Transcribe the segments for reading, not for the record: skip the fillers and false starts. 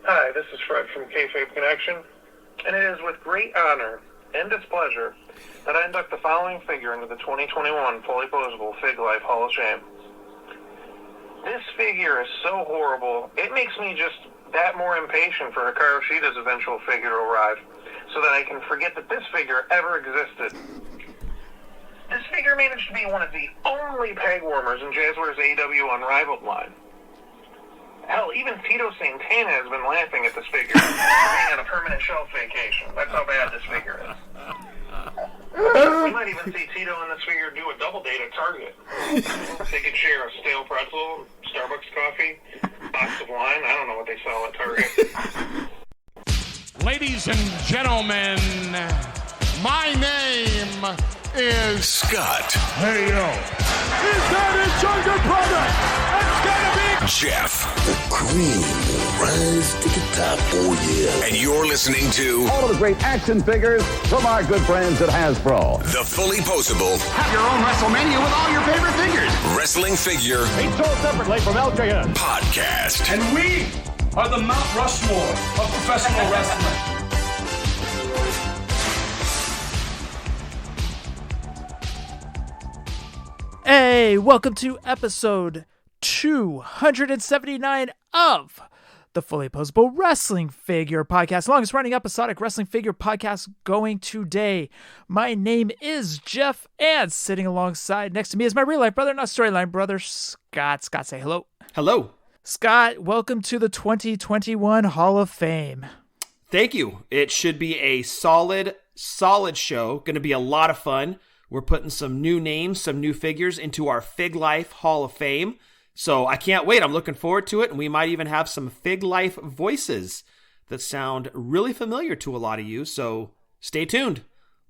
Hi, this is Fred from Kayfabe Connection, and it is with great honor and displeasure that I induct the following figure into the 2021 Fullyposeable Fig Life Hall of Fame. This figure is so horrible, it makes me just that more impatient for Hikaru Shida's eventual figure to arrive, so that I can forget that this figure ever existed. This figure managed to be one of the only peg warmers in Jazzware's AEW Unrivaled line. Hell, even Tito Santana has been laughing at this figure for being on a permanent shelf vacation. That's how bad this figure is. We might even see Tito and this figure do a double date at Target. They could share a stale pretzel, Starbucks coffee, box of wine. I don't know what they sell at Target. Ladies and gentlemen, my name is Scott. Hey, yo. Is that his younger brother? It's gonna be Jeff. The cream will rise to the top, oh yeah. And you're listening to all of the great action figures from our good friends at Hasbro. The Fullyposeable. Have your own WrestleMania with all your favorite figures. Wrestling Figure. Each sold separately from LJN. Podcast. And we are the Mount Rushmore of professional wrestling. Hey, welcome to episode 279 of the Fullyposeable Wrestling Figure Podcast, longest running episodic wrestling figure podcast going today. My name is Jeff, and sitting alongside next to me is my real life brother, not storyline brother, Scott. Scott, say hello. Hello. Scott, welcome to the 2021 Hall of Fame. Thank you. It should be a solid show. Going to be a lot of fun. We're putting some new names, some new figures into our Fig Life Hall of Fame. So I can't wait. I'm looking forward to it. And we might even have some Fig Life voices that sound really familiar to a lot of you. So stay tuned.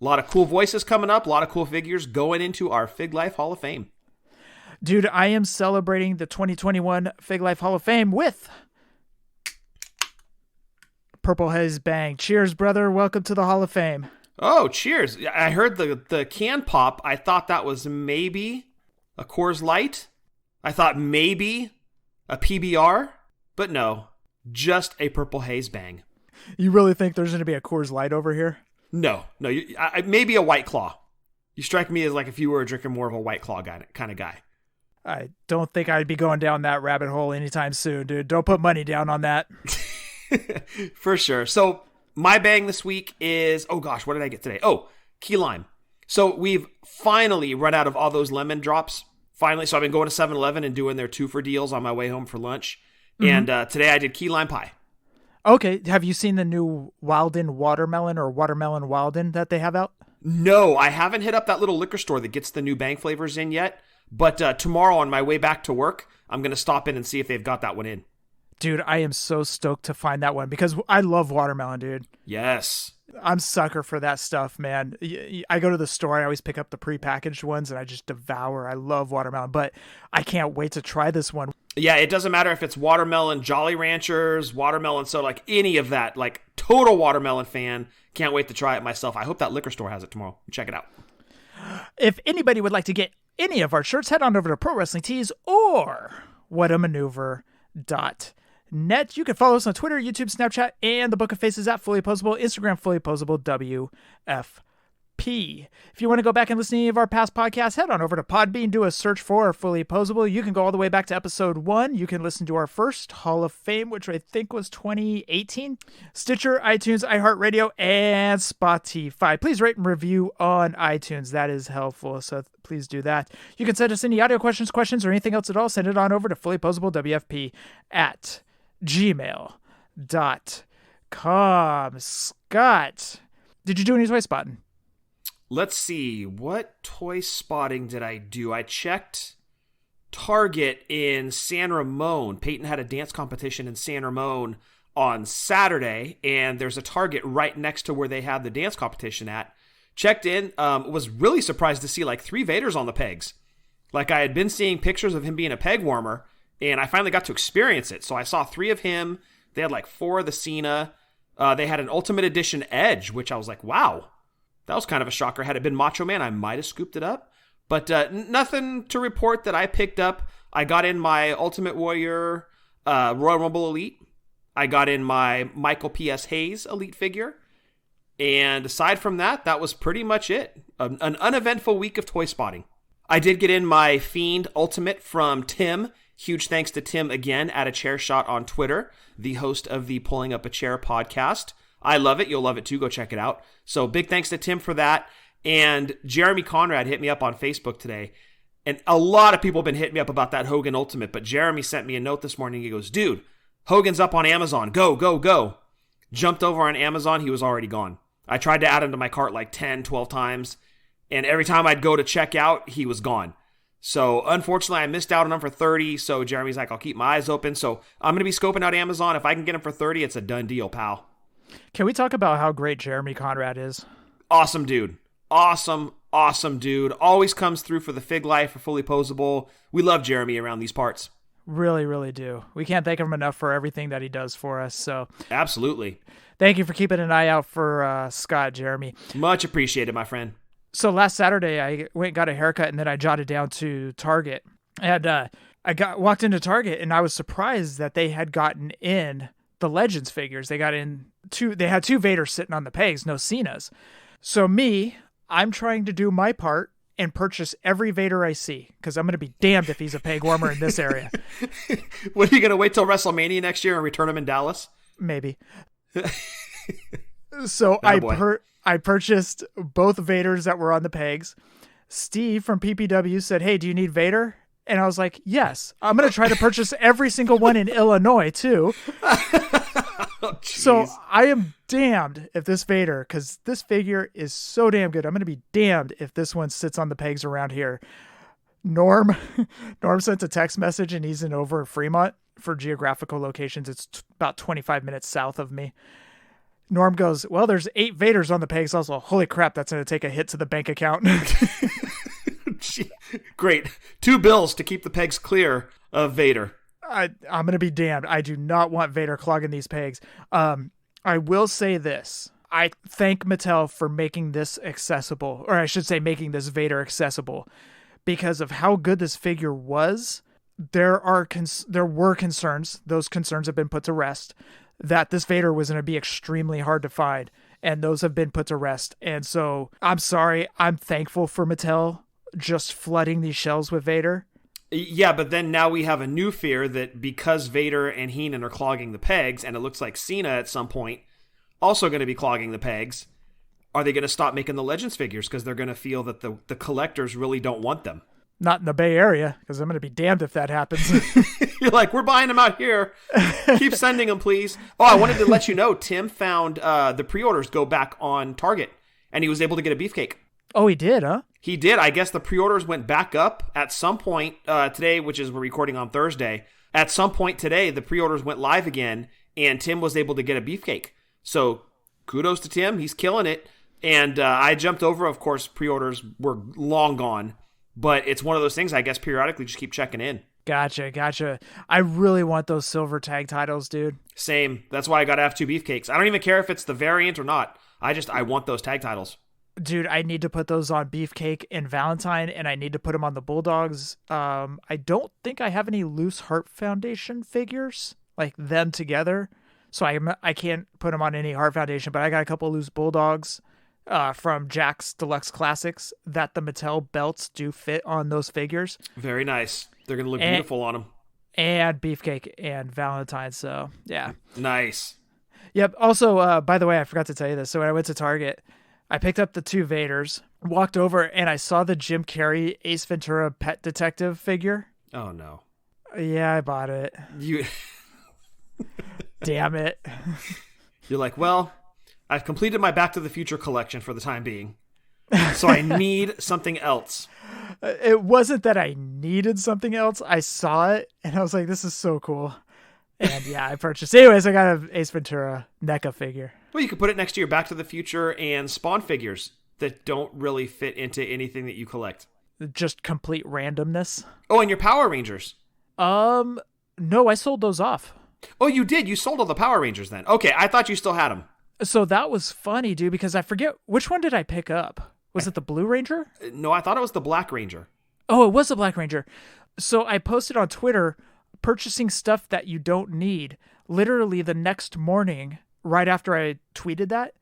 A lot of cool voices coming up. A lot of cool figures going into our Fig Life Hall of Fame. Dude, I am celebrating the 2021 Fig Life Hall of Fame with Purple Haze Bang. Cheers, brother. Welcome to the Hall of Fame. Oh, cheers. I heard the can pop. I thought that was maybe a Coors Light. I thought maybe a PBR, but no, just a Purple Haze Bang. You really think there's going to be a Coors Light over here? No. Maybe a White Claw. You strike me as like if you were drinking more of a White Claw kind of guy. I don't think I'd be going down that rabbit hole anytime soon, dude. Don't put money down on that. For sure. So my bang this week is, oh gosh, what did I get today? Oh, key lime. So we've finally run out of all those lemon drops. Finally. So I've been going to 7-Eleven and doing their 2-for deals on my way home for lunch. Mm-hmm. And today I did key lime pie. Okay. Have you seen the new Wilden watermelon or watermelon Wilden that they have out? No, I haven't hit up that little liquor store that gets the new bang flavors in yet. But tomorrow on my way back to work, I'm going to stop in and see if they've got that one in. Dude, I am so stoked to find that one because I love watermelon, dude. Yes. I'm sucker for that stuff, man. I go to the store, I always pick up the prepackaged ones and I just devour. I love watermelon, but I can't wait to try this one. Yeah, it doesn't matter if it's watermelon Jolly Ranchers, watermelon soda, like any of that, like total watermelon fan. Can't wait to try it myself. I hope that liquor store has it tomorrow. Check it out. If anybody would like to get any of our shirts, head on over to Pro Wrestling Tees or whatamaneuver.net. You can follow us on Twitter, YouTube, Snapchat, and the Book of Faces at Fullyposeable, Instagram, Fullyposeable WFP. If you want to go back and listen to any of our past podcasts, head on over to Podbean, do a search for Fullyposeable. You can go all the way back to episode 1. You can listen to our first Hall of Fame, which I think was 2018. Stitcher, iTunes, iHeartRadio, and Spotify. Please rate and review on iTunes. That is helpful, so please do that. You can send us any audio questions, or anything else at all. Send it on over to fullyposeablewfp at gmail.com. Scott, did you do any toy spotting? Let's see. What toy spotting did I do? I checked Target in San Ramon. Peyton had a dance competition in San Ramon on Saturday, and there's a Target right next to where they had the dance competition at. Checked in, was really surprised to see like 3 Vaders on the pegs. Like I had been seeing pictures of him being a peg warmer, and I finally got to experience it. So I saw 3 of him. They had like 4 of the Cena. They had an Ultimate Edition Edge, which I was like, wow, that was kind of a shocker. Had it been Macho Man, I might have scooped it up. But nothing to report that I picked up. I got in my Ultimate Warrior Royal Rumble Elite. I got in my Michael P.S. Hayes Elite figure. And aside from that, that was pretty much it. An uneventful week of toy spotting. I did get in my Fiend Ultimate from Tim. Huge thanks to Tim again at A Chair Shot on Twitter, the host of the Pulling Up a Chair podcast. I love it. You'll love it too. Go check it out. So big thanks to Tim for that. And Jeremy Conrad hit me up on Facebook today. And a lot of people have been hitting me up about that Hogan Ultimate. But Jeremy sent me a note this morning. He goes, dude, Hogan's up on Amazon. Go, go, go. Jumped over on Amazon. He was already gone. I tried to add him to my cart like 10, 12 times. And every time I'd go to check out, he was gone. So unfortunately, I missed out on him for 30. So Jeremy's like, I'll keep my eyes open. So I'm going to be scoping out Amazon. If I can get him for 30, it's a done deal, pal. Can we talk about how great Jeremy Conrad is? Awesome dude. Awesome dude. Always comes through for the Fig Life or Fully Poseable. We love Jeremy around these parts. Really, really do. We can't thank him enough for everything that he does for us. So absolutely. Thank you for keeping an eye out for Scott, Jeremy. Much appreciated, my friend. So last Saturday, I went and got a haircut, and then I jotted down to Target. And I walked into Target, and I was surprised that they had gotten in the Legends figures. They got in they had 2 Vaders sitting on the pegs, no Cenas. So I'm trying to do my part and purchase every Vader I see, because I'm going to be damned if he's a peg warmer in this area. What, are you going to wait till WrestleMania next year and return him in Dallas? Maybe. So I purchased both Vaders that were on the pegs. Steve from PPW said, hey, do you need Vader? And I was like, yes. I'm going to try to purchase every single one in Illinois, too. Oh, so I am damned if this Vader, because this figure is so damn good. I'm going to be damned if this one sits on the pegs around here. Norm sent a text message, and he's in over Fremont. For geographical locations, it's about 25 minutes south of me. Norm goes, well, there's 8 Vaders on the pegs. Also, holy crap, that's going to take a hit to the bank account. Great. 2 bills to keep the pegs clear of Vader. I'm going to be damned. I do not want Vader clogging these pegs. I will say this. I thank Mattel for making this accessible, or I should say making this Vader accessible, because of how good this figure was. There were concerns. Those concerns have been put to rest, that this Vader was going to be extremely hard to find, and those have been put to rest. And so I'm sorry. I'm thankful for Mattel just flooding these shelves with Vader. Yeah, but then now we have a new fear that because Vader and Heenan are clogging the pegs, and it looks like Cena at some point also going to be clogging the pegs, are they going to stop making the Legends figures because they're going to feel that the collectors really don't want them? Not in the Bay Area, because I'm going to be damned if that happens. You're like, we're buying them out here. Keep sending them, please. Oh, I wanted to let you know, Tim found the pre-orders go back on Target, and he was able to get a beefcake. Oh, he did, huh? He did. I guess the pre-orders went back up at some point today, which is we're recording on Thursday. At some point today, the pre-orders went live again, and Tim was able to get a beefcake. So kudos to Tim. He's killing it. And I jumped over. Of course, pre-orders were long gone. But it's one of those things, I guess, periodically just keep checking in. Gotcha. I really want those silver tag titles, dude. Same. That's why I got to have 2 beefcakes. I don't even care if it's the variant or not. I want those tag titles. Dude, I need to put those on Beefcake and Valentine, and I need to put them on the Bulldogs. I don't think I have any Loose Heart Foundation figures, like them together. So I can't put them on any Heart Foundation, but I got a couple loose Bulldogs from Jack's Deluxe Classics that the Mattel belts do fit on those figures. Very nice. They're going to look beautiful on them. And Beefcake and Valentine, so yeah. Nice. Yep. Also, by the way, I forgot to tell you this. So when I went to Target, I picked up the 2 Vaders, walked over, and I saw the Jim Carrey Ace Ventura Pet Detective figure. Oh, no. Yeah, I bought it. Damn it. You're like, well, I've completed my Back to the Future collection for the time being, so I need something else. It wasn't that I needed something else. I saw it, and I was like, this is so cool. And yeah, I purchased. Anyways, I got an Ace Ventura NECA figure. Well, you could put it next to your Back to the Future and Spawn figures that don't really fit into anything that you collect. Just complete randomness. Oh, and your Power Rangers. No, I sold those off. Oh, you did? You sold all the Power Rangers then? Okay, I thought you still had them. So that was funny, dude, because I forget, which one did I pick up? Was it the Blue Ranger? No, I thought it was the Black Ranger. Oh, it was the Black Ranger. So I posted on Twitter, purchasing stuff that you don't need. literally the next morning, right after I tweeted that,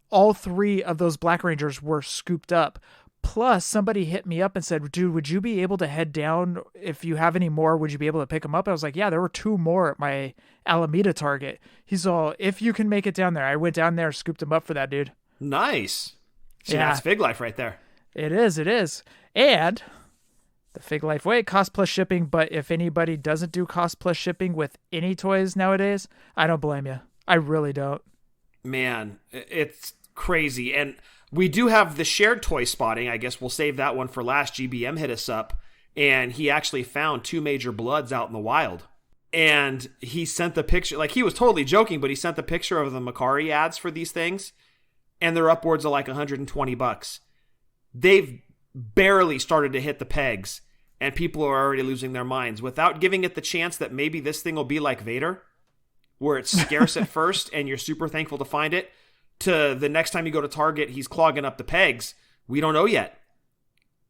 all 3 of those Black Rangers were scooped up. Plus, somebody hit me up and said, dude, would you be able to head down? If you have any more, would you be able to pick them up? I was like, yeah, there were 2 more at my Alameda Target. He's all, if you can make it down there. I went down there, scooped him up for that, dude. Nice. So Yeah. that's Fig Life right there. It is. And the Fig Life way, cost plus shipping. But if anybody doesn't do cost plus shipping with any toys nowadays, I don't blame you. I really don't. Man, it's crazy. And we do have the shared toy spotting. I guess we'll save that one for last. GBM hit us up, and he actually found 2 Major Bloods out in the wild. And he sent the picture, like he was totally joking, but he sent the picture of the Macari ads for these things, and they're upwards of like $120. They've barely started to hit the pegs, and people are already losing their minds without giving it the chance that maybe this thing will be like Vader, where it's scarce at first and you're super thankful to find it, to the next time you go to Target, he's clogging up the pegs. We don't know yet.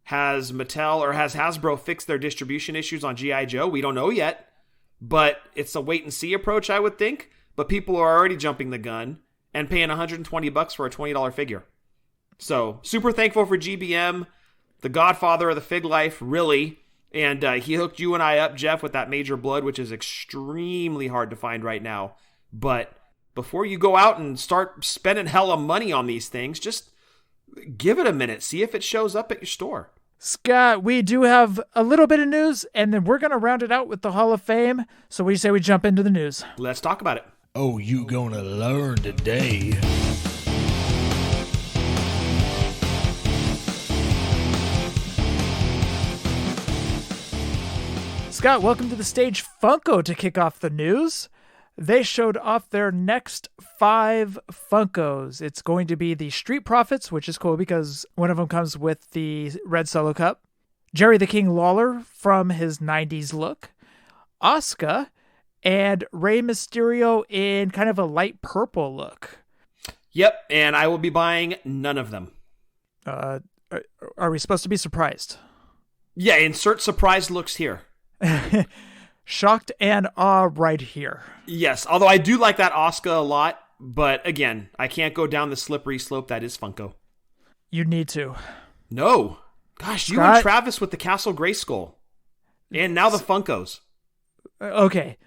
Has Mattel or has Hasbro fixed their distribution issues on G.I. Joe? We don't know yet. But it's a wait-and-see approach, I would think. But people are already jumping the gun and paying $120 for a $20 figure. So, super thankful for GBM, the godfather of the Fig Life, really. And he hooked you and I up, Jeff, with that Major Blood, which is extremely hard to find right now. But before you go out and start spending hella money on these things, just give it a minute. See if it shows up at your store. Scott, we do have a little bit of news, and then we're going to round it out with the Hall of Fame. So what do you say we jump into the news? Let's talk about it. Oh, you gonna learn today. Scott, welcome to the stage, Funko, to kick off the news. They showed off their next 5 Funkos. It's going to be the Street Profits, which is cool because one of them comes with the red Solo Cup. Jerry the King Lawler from his 90s look. Asuka and Rey Mysterio in kind of a light purple look. Yep, and I will be buying none of them. Are we supposed to be surprised? Yeah, insert surprise looks here. Shocked and awe right here. Yes, although I do like that Asuka a lot, but again, I can't go down the slippery slope that is Funko. You need to. No. Gosh, you and Travis with the Castle Grayskull. And now the Funkos. Okay.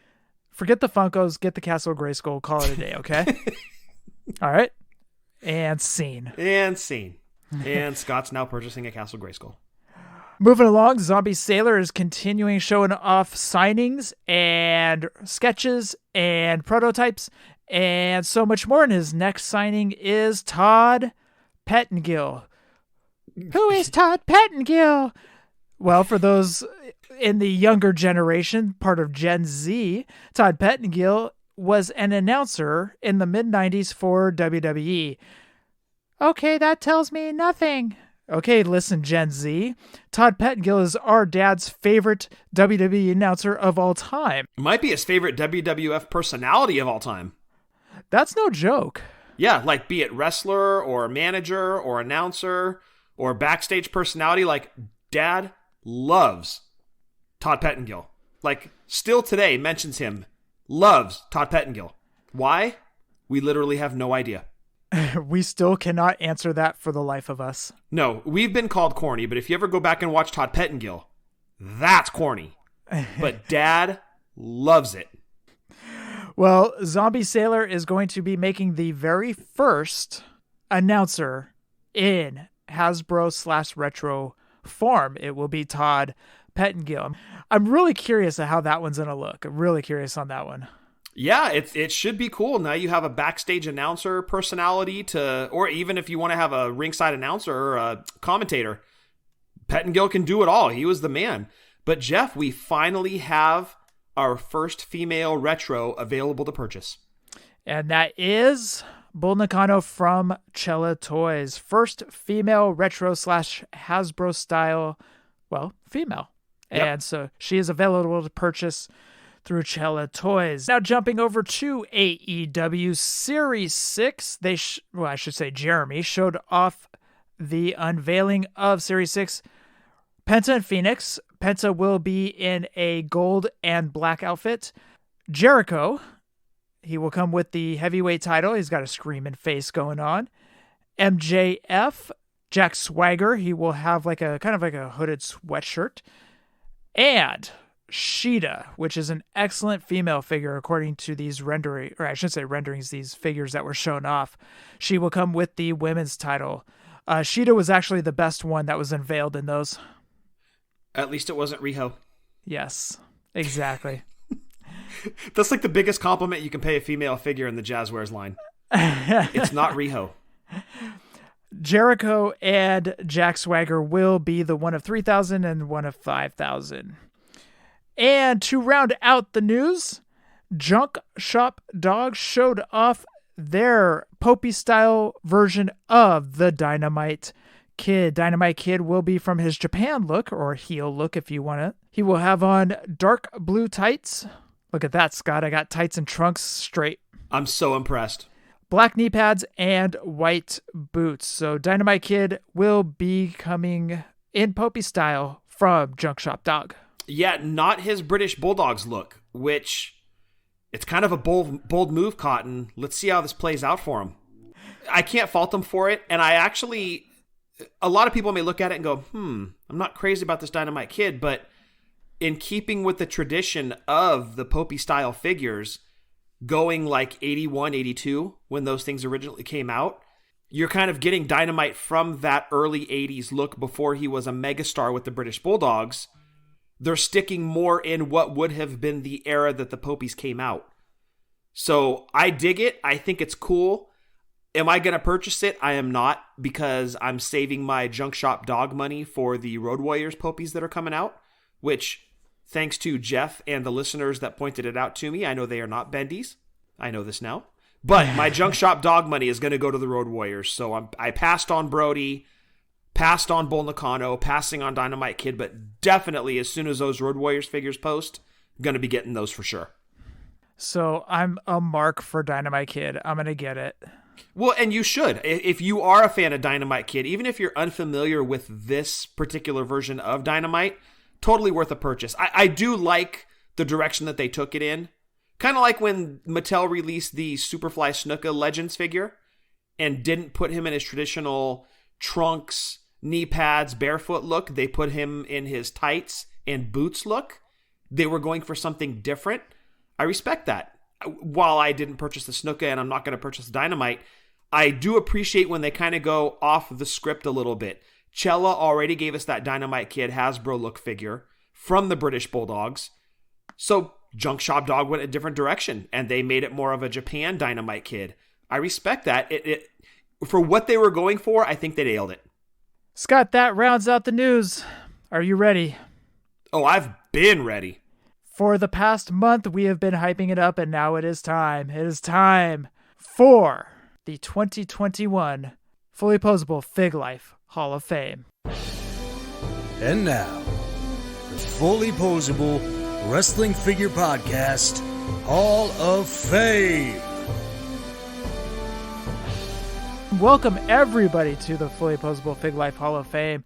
Forget the Funkos, get the Castle Grayskull, call it a day, okay? All right. And scene. And scene. And Scott's now purchasing a Castle Grayskull. Moving along, Zombie Sailor is continuing showing off signings and sketches and prototypes and so much more. And his next signing is Todd Pettengill. Who is Todd Pettengill? Well, for those in the younger generation, part of Gen Z, Todd Pettengill was an announcer in the mid-90s for WWE. Okay, that tells me nothing. Okay, listen, Gen Z. Todd Pettengill is our dad's favorite WWE announcer of all time. Might be his favorite WWF personality of all time. That's no joke. Yeah, like be it wrestler or manager or announcer or backstage personality, like Dad loves Todd Pettengill. Like, still today mentions him. Loves Todd Pettengill. Why? We literally have no idea. We still cannot answer that for the life of us. No, we've been called corny, but if you ever go back and watch Todd Pettengill, that's corny. But Dad loves it. Well, Zombie Sailor is going to be making the very first announcer in Hasbro/retro form. It will be Todd Pettengill. I'm really curious at how that one's going to look. I'm really curious on that one. Yeah, it should be cool. Now you have a backstage announcer personality or even if you want to have a ringside announcer or a commentator, Pettengill can do it all. He was the man. But Jeff, we finally have our first female retro available to purchase. And that is Bull Nakano from Cella Toys. First female retro / Hasbro style, well, female. Yep. And so she is available to purchase through Cella Toys. Now jumping over to AEW Series 6, I should say Jeremy showed off the unveiling of Series 6. Penta and Phoenix. Penta will be in a gold and black outfit. Jericho He will come with the heavyweight title. He's got a screaming face going on. MJF, Jack Swagger. He will have like a kind of like a hooded sweatshirt. And Sheeta, which is an excellent female figure according to these renderings, these figures that were shown off. She will come with the women's title. Sheeta was actually the best one that was unveiled in those. At least it wasn't Riho. Yes, exactly. That's like the biggest compliment you can pay a female figure in the Jazzwares line. It's not Riho. Jericho and Jack Swagger will be the one of 3,000 and one of 5,000. And to round out the news, Junk Shop Dogs showed off their Popey style version of the Dynamite Kid. Dynamite Kid will be from his Japan look, or heel look if you want it. He will have on dark blue tights. Look at that, Scott. I got tights and trunks straight. I'm so impressed. Black knee pads and white boots. So Dynamite Kid will be coming in Popey style from Junk Shop Dog. Yeah, not his British Bulldogs look, which it's kind of a bold move, Cotton. Let's see how this plays out for him. I can't fault him for it. And a lot of people may look at it and go, I'm not crazy about this Dynamite Kid, but in keeping with the tradition of the Popey style figures, going like 81, 82, when those things originally came out, you're kind of getting Dynamite from that early 80s look before he was a megastar with the British Bulldogs. They're sticking more in what would have been the era that the Popies came out. So I dig it. I think it's cool. Am I going to purchase it? I am not, because I'm saving my Junk Shop Dog money for the Road Warriors Popies that are coming out, which, thanks to Jeff and the listeners that pointed it out to me, I know they are not bendies. I know this now. But my Junk Shop Dog money is going to go to the Road Warriors. So I passed on Brody, passed on Bull Nakano, passing on Dynamite Kid, but definitely as soon as those Road Warriors figures post, going to be getting those for sure. So I'm a mark for Dynamite Kid. I'm going to get it. Well, and you should. If you are a fan of Dynamite Kid, even if you're unfamiliar with this particular version of Dynamite, totally worth a purchase. I do like the direction that they took it in. Kind of like when Mattel released the Superfly Snuka Legends figure and didn't put him in his traditional trunks, knee pads, barefoot look. They put him in his tights and boots look. They were going for something different. I respect that. While I didn't purchase the Snuka and I'm not going to purchase the Dynamite, I do appreciate when they kind of go off the script a little bit. Cella already gave us that Dynamite Kid Hasbro look figure from the British Bulldogs. So Junk Shop Dog went a different direction and they made it more of a Japan Dynamite Kid. I respect that. It for what they were going for, I think they nailed it. Scott, that rounds out the news. Are you ready? Oh, I've been ready. For the past month, we have been hyping it up, and now it is time. It is time for the 2021 Fully Poseable Fig Life Hall of Fame. And now, the Fully Poseable Wrestling Figure Podcast Hall of Fame. Welcome, everybody, to the Fully Poseable Fig Life Hall of Fame.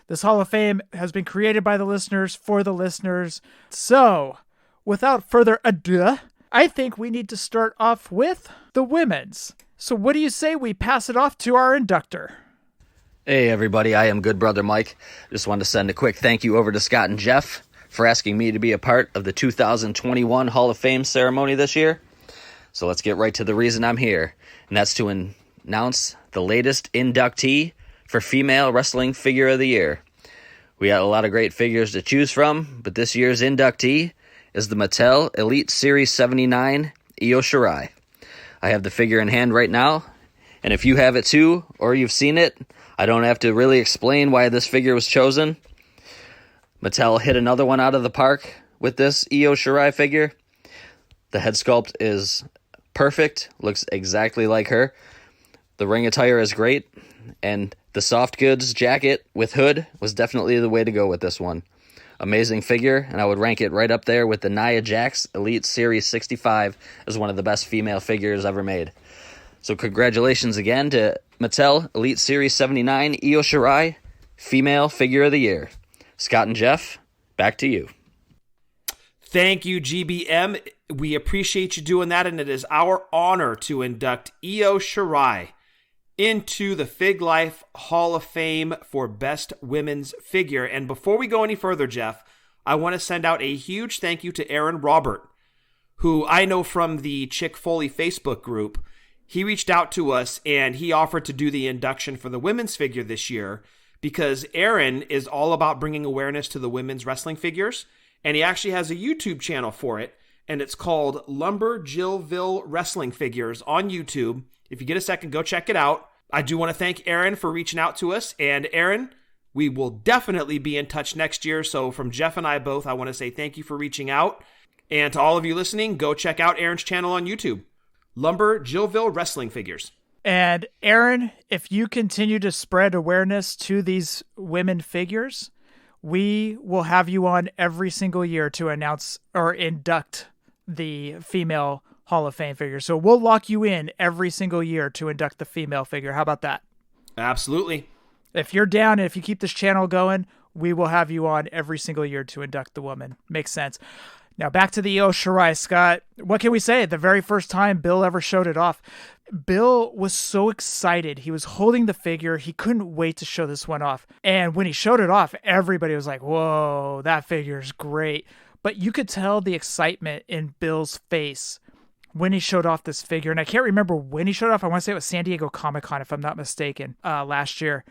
This Hall of Fame has been created by the listeners for the listeners. So, without further ado, I think we need to start off with the women's. So what do you say we pass it off to our inductor? Hey everybody, I am Good Brother Mike. Just wanted to send a quick thank you over to Scott and Jeff for asking me to be a part of the 2021 Hall of Fame ceremony this year. So let's get right to the reason I'm here, and that's to announce the latest inductee for Female Wrestling Figure of the Year. We got a lot of great figures to choose from, but this year's inductee is the Mattel Elite Series 79 Io Shirai. I have the figure in hand right now, and if you have it too, or you've seen it, I don't have to really explain why this figure was chosen. Mattel hit another one out of the park with this Io Shirai figure. The head sculpt is perfect, looks exactly like her. The ring attire is great, and the soft goods jacket with hood was definitely the way to go with this one. Amazing figure, and I would rank it right up there with the Nia Jax Elite Series 65 as one of the best female figures ever made. So congratulations again to Mattel Elite Series 79 Io Shirai, Female Figure of the Year. Scott and Jeff, back to you. Thank you, GBM. We appreciate you doing that, and it is our honor to induct Io Shirai into the Fig Life Hall of Fame for Best Women's Figure. And before we go any further, Jeff, I want to send out a huge thank you to Aaron Robert, who I know from the Chick Foley Facebook group. He reached out to us, and he offered to do the induction for the women's figure this year because Aaron is all about bringing awareness to the women's wrestling figures. And he actually has a YouTube channel for it, and it's called Lumberjillville Wrestling Figures on YouTube. If you get a second, go check it out. I do want to thank Aaron for reaching out to us. And Aaron, we will definitely be in touch next year. So from Jeff and I both, I want to say thank you for reaching out. And to all of you listening, go check out Aaron's channel on YouTube, Lumberjillville Wrestling Figures. And Aaron, if you continue to spread awareness to these women figures, we will have you on every single year to announce or induct the female Hall of Fame figure. So we'll lock you in every single year to induct the female figure. How about that? Absolutely. If you're down and if you keep this channel going, we will have you on every single year to induct the woman. Makes sense. Now back to the Io Shirai, Scott. What can we say? The very first time Bill ever showed it off, Bill was so excited. He was holding the figure. He couldn't wait to show this one off. And when he showed it off, everybody was like, whoa, that figure is great. But you could tell the excitement in Bill's face when he showed off this figure. And I can't remember when he showed off. I want to say it was San Diego Comic-Con, if I'm not mistaken, last year.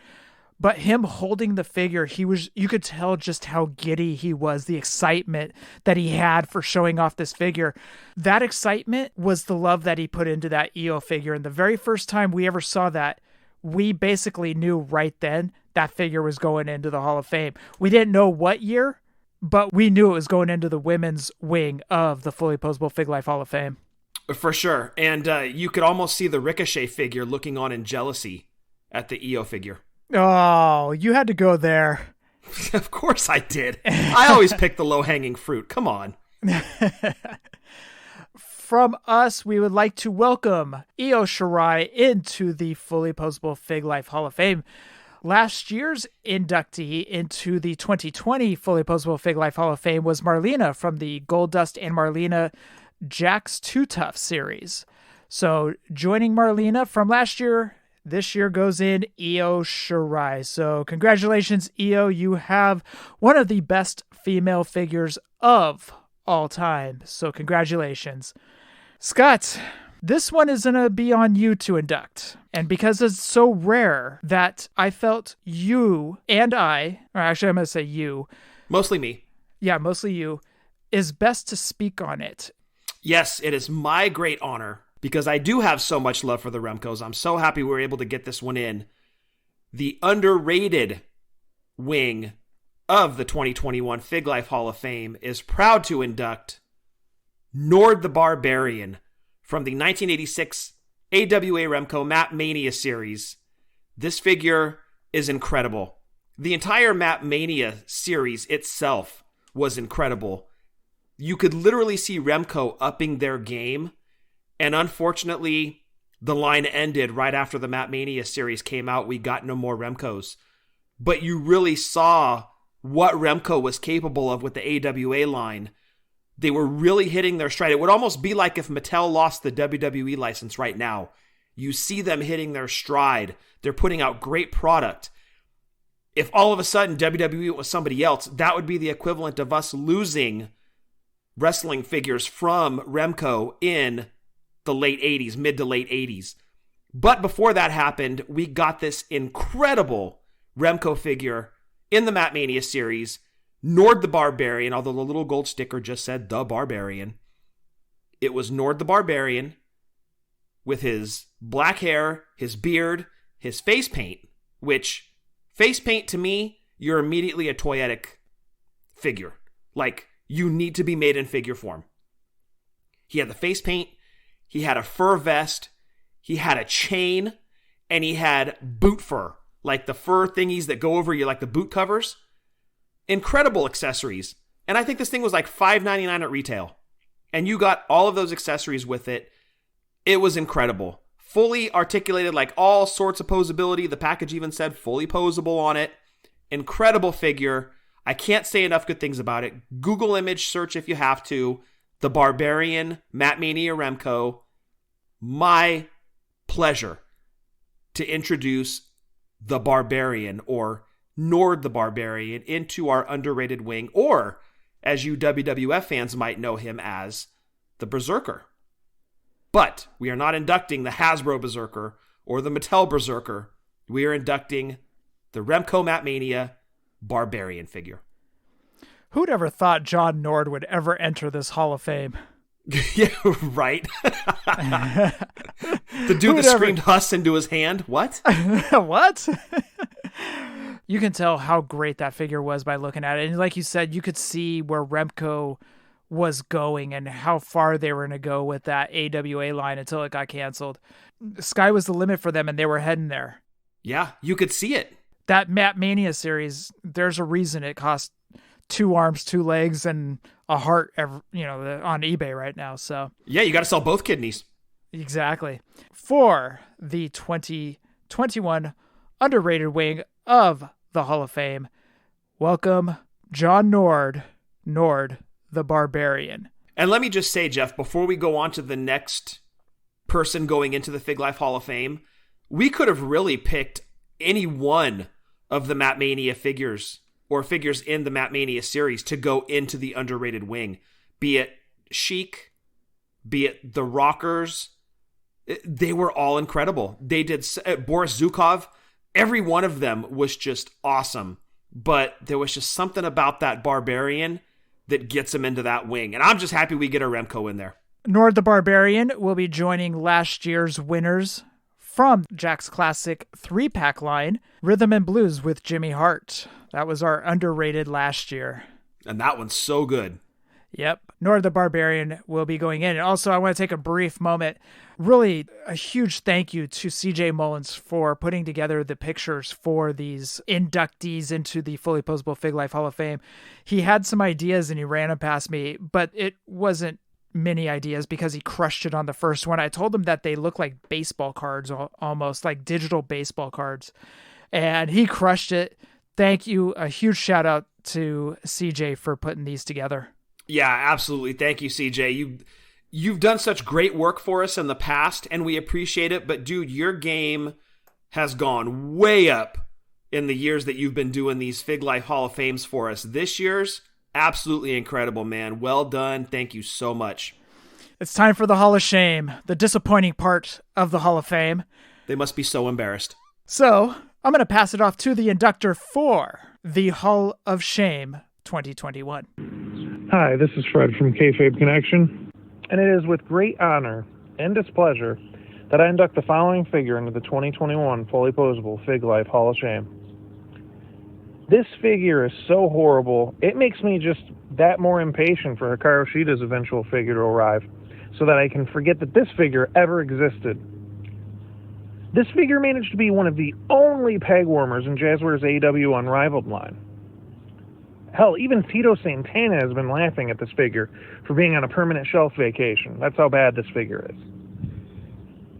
But him holding the figure, you could tell just how giddy he was, the excitement that he had for showing off this figure. That excitement was the love that he put into that Io figure. And the very first time we ever saw that, we basically knew right then that figure was going into the Hall of Fame. We didn't know what year, but we knew it was going into the women's wing of the Fullyposeable Fig Life Hall of Fame. For sure. And you could almost see the Ricochet figure looking on in jealousy at the Io figure. Oh, you had to go there. Of course I did. I always pick the low-hanging fruit. Come on. From us, we would like to welcome Io Shirai into the Fullyposeable Fig Life Hall of Fame. Last year's inductee into the 2020 Fullyposeable Fig Life Hall of Fame was Marlena from the Goldust and Marlena Jack's Too Tough series. So joining Marlena from last year, this year goes in Io Shirai. So congratulations, Io. You have one of the best female figures of all time. So congratulations. Scott, this one is going to be on you to induct. And because it's so rare that I felt you and I, or actually I'm going to say you. Mostly me. Yeah, mostly you, is best to speak on it. Yes, it is my great honor. Because I do have so much love for the Remcos. I'm so happy we were able to get this one in. The underrated wing of the 2021 Fig Life Hall of Fame is proud to induct Nord the Barbarian from the 1986 AWA Remco Map Mania series. This figure is incredible. The entire Map Mania series itself was incredible. You could literally see Remco upping their game. And unfortunately, the line ended right after the Map Mania series came out. We got no more Remcos. But you really saw what Remco was capable of with the AWA line. They were really hitting their stride. It would almost be like if Mattel lost the WWE license right now. You see them hitting their stride. They're putting out great product. If all of a sudden WWE was somebody else, that would be the equivalent of us losing wrestling figures from Remco in the late 80s, mid to late 80s. But before that happened, we got this incredible Remco figure in the Map Mania series, Nord the Barbarian, although the little gold sticker just said the Barbarian. It was Nord the Barbarian with his black hair, his beard, his face paint, which face paint to me, you're immediately a toyetic figure. Like, you need to be made in figure form. He had the face paint, he had a fur vest, he had a chain, and he had boot fur, like the fur thingies that go over you, like the boot covers. Incredible accessories. And I think this thing was like $5.99 at retail. And you got all of those accessories with it. It was incredible. Fully articulated, like all sorts of posability. The package even said fully posable on it. Incredible figure. I can't say enough good things about it. Google image search if you have to. The Barbarian, Matt Mania Remco. My pleasure to introduce the Barbarian, or Nord the Barbarian, into our underrated wing, or as you WWF fans might know him as, the Berserker. But we are not inducting the Hasbro Berserker or the Mattel Berserker. We are inducting the Remco Matt Mania Barbarian figure. Who'd ever thought John Nord would ever enter this Hall of Fame? Yeah, right. The dude that screamed "Huss" into his hand. What? What? You can tell how great that figure was by looking at it. And like you said, you could see where Remco was going and how far they were going to go with that AWA line until it got canceled. Sky was the limit for them, and they were heading there. Yeah, you could see it. That Matt Mania series, there's a reason it cost 2 arms, 2 legs, and a heart, on eBay right now. So yeah, you got to sell both kidneys. Exactly. For the 2021 underrated wing of the Hall of Fame, welcome John Nord the Barbarian. And let me just say, Jeff, before we go on to the next person going into the Fig Life Hall of Fame, we could have really picked any one of the Matt Mania figures or figures in the Matt Mania series to go into the underrated wing, be it Sheik, be it the Rockers. They were all incredible. They did Boris Zukov. Every one of them was just awesome. But there was just something about that Barbarian that gets him into that wing. And I'm just happy we get a Remco in there. Nord the Barbarian will be joining last year's winners from Jack's Classic 3-pack line, Rhythm and Blues with Jimmy Hart. That was our underrated last year. And that one's so good. Yep. Nord the Barbarian will be going in. And also, I want to take a brief moment. Really a huge thank you to CJ Mullins for putting together the pictures for these inductees into the Fullyposeable Fig Life Hall of Fame. He had some ideas and he ran them past me, but it wasn't many ideas because he crushed it on the first one. I told him that they look like baseball cards, almost like digital baseball cards, and he crushed it. Thank you. A huge shout out to CJ for putting these together. Yeah, absolutely. Thank you, CJ. You've done such great work for us in the past, and we appreciate it. But, dude, your game has gone way up in the years that you've been doing these Fig Life Hall of Fames for us. This year's absolutely incredible, man. Well done. Thank you so much. It's time for the Hall of Shame, the disappointing part of the Hall of Fame. They must be so embarrassed. So, I'm going to pass it off to the inductor for the Hall of Shame 2021. Hi, this is Fred from Kayfabe Connection, and it is with great honor and displeasure that I induct the following figure into the 2021 Fullyposeable Fig Life Hall of Shame. This figure is so horrible, it makes me just that more impatient for Hikaru Shida's eventual figure to arrive, so that I can forget that this figure ever existed. This figure managed to be one of the only peg warmers in Jazzware's AEW Unrivaled line. Hell, even Tito Santana has been laughing at this figure for being on a permanent shelf vacation. That's how bad this figure is.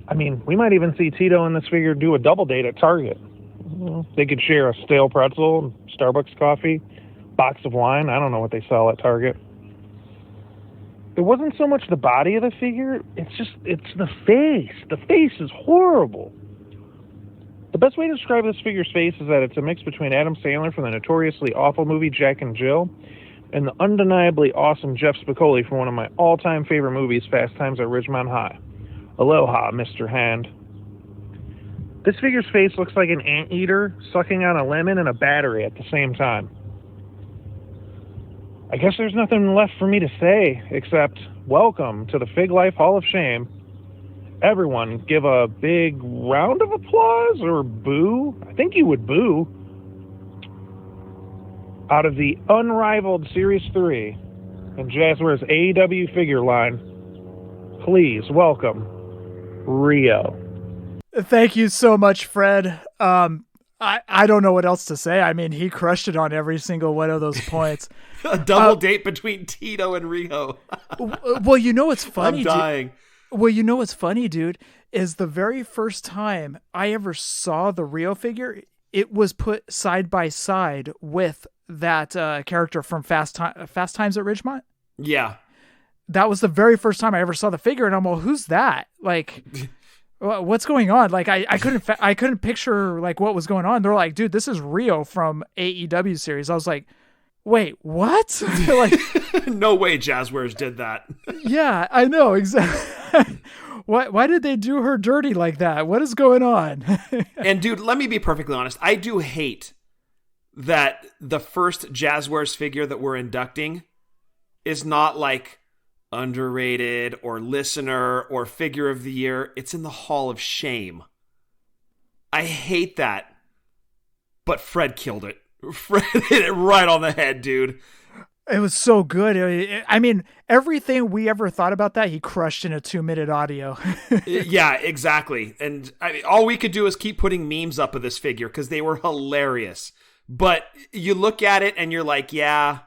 I mean, we might even see Tito and this figure do a double date at Target. They could share a stale pretzel, Starbucks coffee, box of wine. I don't know what they sell at Target. It wasn't so much the body of the figure, it's the face. The face is horrible. The best way to describe this figure's face is that it's a mix between Adam Sandler from the notoriously awful movie Jack and Jill and the undeniably awesome Jeff Spicoli from one of my all-time favorite movies, Fast Times at Ridgemont High. Aloha, Mr. Hand. This figure's face looks like an anteater sucking on a lemon and a battery at the same time. I guess there's nothing left for me to say except welcome to the Fig Life Hall of Shame. Everyone give a big round of applause or boo. I think you would boo. Out of the unrivaled Series 3 and Jazzware's AEW figure line, please welcome Rio. Thank you so much, Fred. I don't know what else to say. I mean, he crushed it on every single one of those points. A double date between Tito and Rio. Well, you know what's funny? I'm dying. Well, you know what's funny, dude, is the very first time I ever saw the Rio figure, it was put side by side with that character from Fast Times at Ridgemont. Yeah. That was the very first time I ever saw the figure, and I'm like, who's that? Like, what's going on? Like, I couldn't picture like what was going on. They're like, dude, this is Rio from AEW series. I was like, wait, what? Like, no way Jazzwares did that. Yeah, I know exactly. Why did they do her dirty like that? What is going on? And dude, let me be perfectly honest. I do hate that the first Jazzwares figure that we're inducting is not like underrated or listener or figure of the year. It's in the Hall of Shame. I hate that. But Fred killed it. Fred hit it right on the head, dude. It was so good. I mean, everything we ever thought about that, he crushed in a 2-minute audio. Yeah, exactly. And I mean, all we could do is keep putting memes up of this figure because they were hilarious. But you look at it and you're like, yeah,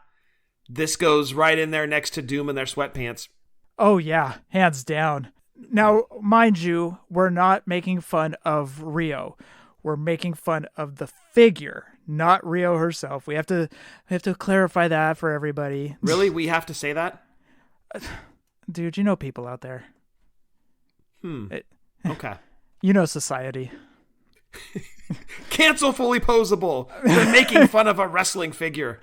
this goes right in there next to Doom in their sweatpants. Oh, yeah, hands down. Now, mind you, we're not making fun of Rio. We're making fun of the figure, not Rio herself. We have to clarify that for everybody. Really? We have to say that? Dude, you know people out there. Okay. You know society. Cancel Fullyposeable. They're making fun of a wrestling figure.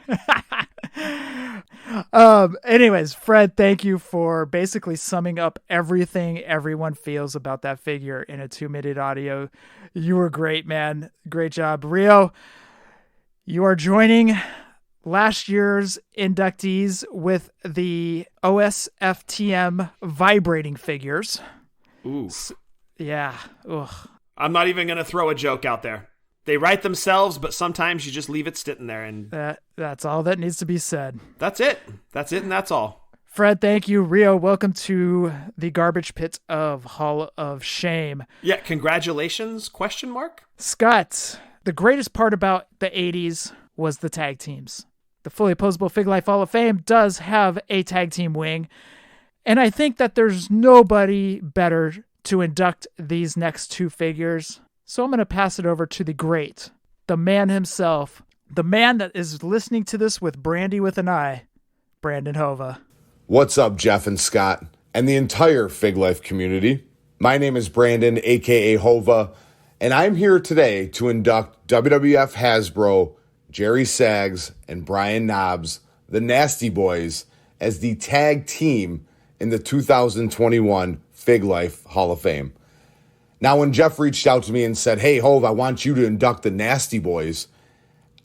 Anyways, Fred, thank you for basically summing up everything everyone feels about that figure in a 2-minute audio. You were great, man. Great job. Rio, you are joining last year's inductees with the OSFTM vibrating figures. Ooh. Yeah. Ugh. I'm not even going to throw a joke out there. They write themselves, but sometimes you just leave it sitting there. And that's all that needs to be said. That's it. That's it, and that's all. Fred, thank you. Rio, welcome to the garbage pit of Hall of Shame. Yeah, congratulations, ? Scott, the greatest part about the 80s was the tag teams. The Fullyposeable Fig Life Hall of Fame does have a tag team wing, and I think that there's nobody better to induct these next two figures. So I'm going to pass it over to the great, the man himself, the man that is listening to this with Brandy with an I, Brandon Hova. What's up, Jeff and Scott, and the entire Fig Life community? My name is Brandon, a.k.a. Hova, and I'm here today to induct WWF Hasbro, Jerry Sags, and Brian Knobbs, the Nasty Boys, as the tag team in the 2021 Fig Life Hall of Fame. Now, when Jeff reached out to me and said, hey, Hov, I want you to induct the Nasty Boys,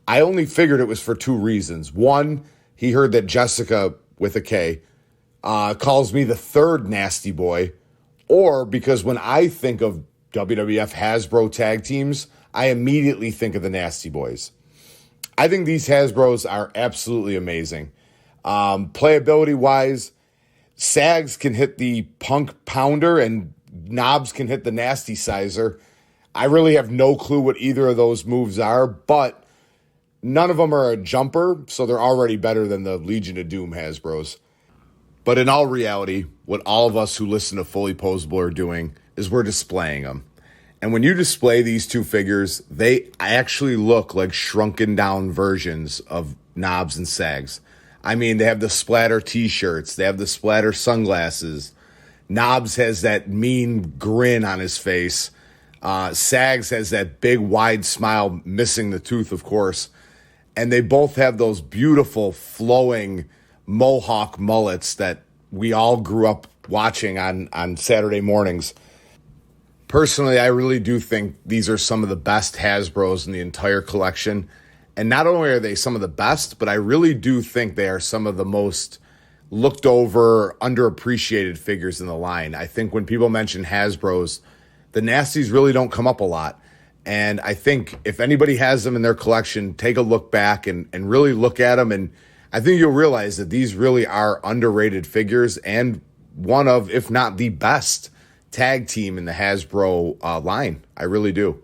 I only figured it was for two reasons. One, he heard that Jessica, with a K, calls me the third Nasty Boy, or because when I think of WWF Hasbro tag teams, I immediately think of the Nasty Boys. I think these Hasbros are absolutely amazing. Playability-wise, Sags can hit the Punk Pounder and Knobs can hit the Nasty Sizer. I really have no clue what either of those moves are, but none of them are a jumper, so they're already better than the Legion of Doom Hasbros. But in all reality, what all of us who listen to Fullyposeable are doing is we're displaying them. And when you display these two figures, they actually look like shrunken down versions of Knobs and Sags. I mean, they have the splatter t-shirts, they have the splatter sunglasses. Knobs has that mean grin on his face. Sags has that big wide smile, missing the tooth, of course. And they both have those beautiful flowing mohawk mullets that we all grew up watching on Saturday mornings. Personally, I really do think these are some of the best Hasbros in the entire collection. And not only are they some of the best, but I really do think they are some of the most looked over, underappreciated figures in the line. I think when people mention Hasbros, the Nasties really don't come up a lot. And I think if anybody has them in their collection, take a look back and really look at them. And I think you'll realize that these really are underrated figures and one of, if not the best, tag team in the Hasbro line. I really do.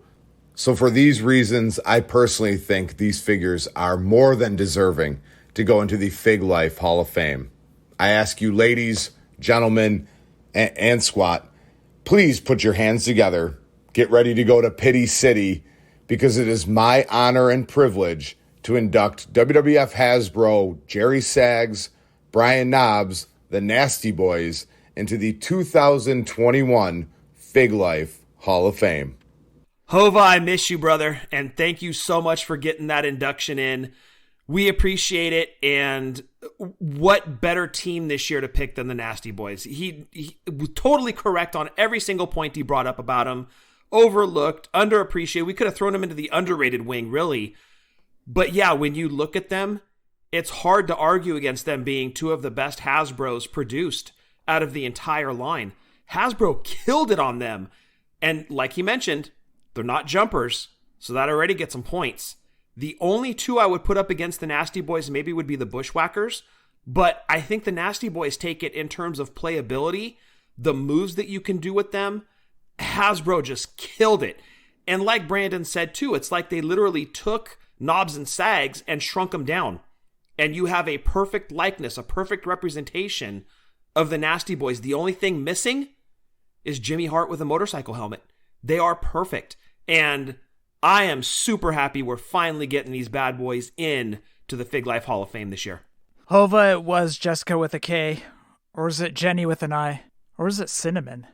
So for these reasons, I personally think these figures are more than deserving to go into the Fig Life Hall of Fame. I ask you, ladies, gentlemen, and squat, please put your hands together. Get ready to go to Pity City, because it is my honor and privilege to induct WWF Hasbro Jerry Saggs, Brian Knobbs, the Nasty Boys into the 2021 Fig Life Hall of Fame. Hova, I miss you, brother, and thank you so much for getting that induction in. We appreciate it, and what better team this year to pick than the Nasty Boys? He was totally correct on every single point he brought up about him. Overlooked, underappreciated. We could have thrown him into the underrated wing, really. But yeah, when you look at them, it's hard to argue against them being two of the best Hasbros produced out of the entire line. Hasbro killed it on them. And like he mentioned, they're not jumpers, so that already gets some points. The only two I would put up against the Nasty Boys maybe would be the Bushwhackers, but I think the Nasty Boys take it in terms of playability, the moves that you can do with them. Hasbro just killed it. And like Brandon said too, it's like they literally took Knobs and Sags and shrunk them down. And you have a perfect likeness, a perfect representation of the Nasty Boys. The only thing missing is Jimmy Hart with a motorcycle helmet. They are perfect. And I am super happy we're finally getting these bad boys in to the Fig Life Hall of Fame this year. Hova, it was Jessica with a K. Or is it Jenny with an I? Or is it Cinnamon?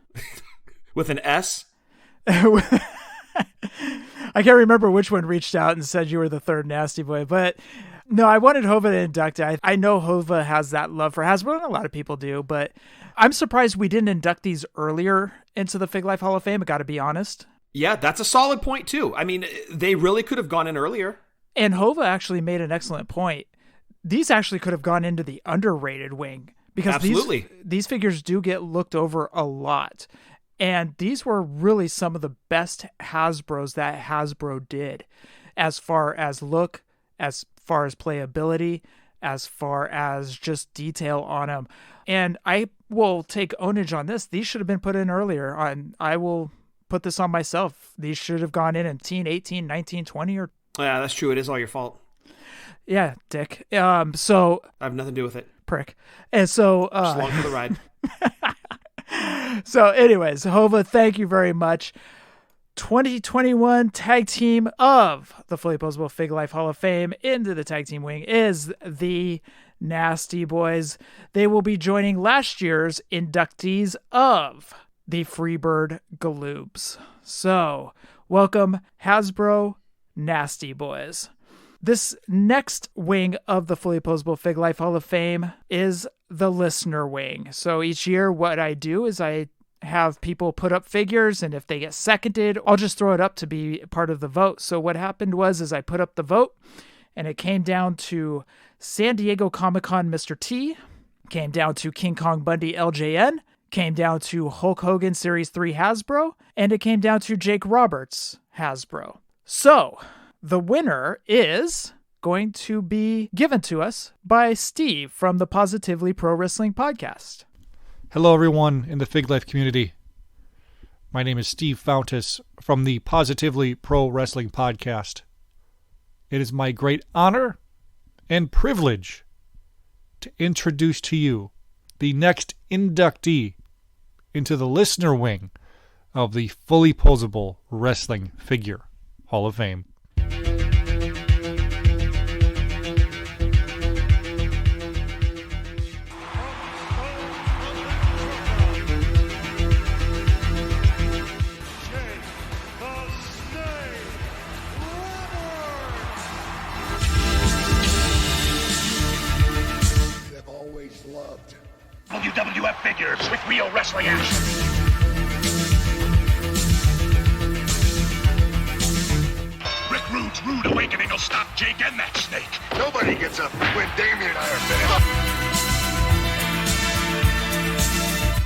With an S? I can't remember which one reached out and said you were the third Nasty Boy, but no, I wanted Hova to induct it. I know Hova has that love for Hasbro, and a lot of people do, but I'm surprised we didn't induct these earlier into the Fig Life Hall of Fame, I got to be honest. Yeah, that's a solid point too. I mean, they really could have gone in earlier. And Hova actually made an excellent point. These actually could have gone into the underrated wing because these figures do get looked over a lot. And these were really some of the best Hasbros that Hasbro did as far as look, as far as playability, as far as just detail on them. And I will take ownage on this. These should have been put in earlier. I will put this on myself. These should have gone in 18, 19, 20 or... Yeah, that's true. It is all your fault. Yeah, dick. So... I have nothing to do with it. Prick. And so... Just along for the ride. So anyways, Hova, thank you very much. 2021 tag team of the Fullyposeable Fig Life Hall of Fame into the tag team wing is the Nasty Boys. They will be joining last year's inductees of the Freebird Galoobs. So welcome Hasbro Nasty Boys. This next wing of the Fullyposeable Fig Life Hall of Fame is the listener wing. So each year what I do is I have people put up figures, and if they get seconded, I'll just throw it up to be part of the vote. So what happened was I put up the vote, and it came down to San Diego Comic-Con Mr. T, came down to King Kong Bundy LJN, came down to Hulk Hogan Series 3 Hasbro, and it came down to Jake Roberts Hasbro. So the winner is going to be given to us by Steve from the Positively Pro Wrestling Podcast. Hello, everyone in the Fig Life community. My name is Steve Fountas from the Positively Pro Wrestling Podcast. It is my great honor and privilege to introduce to you the next inductee into the listener wing of the Fullyposeable Wrestling Figure Hall of Fame. WWF figures with real wrestling action. Rick Rude's rude awakening will stop Jake and that snake. Nobody gets up when Damien and I are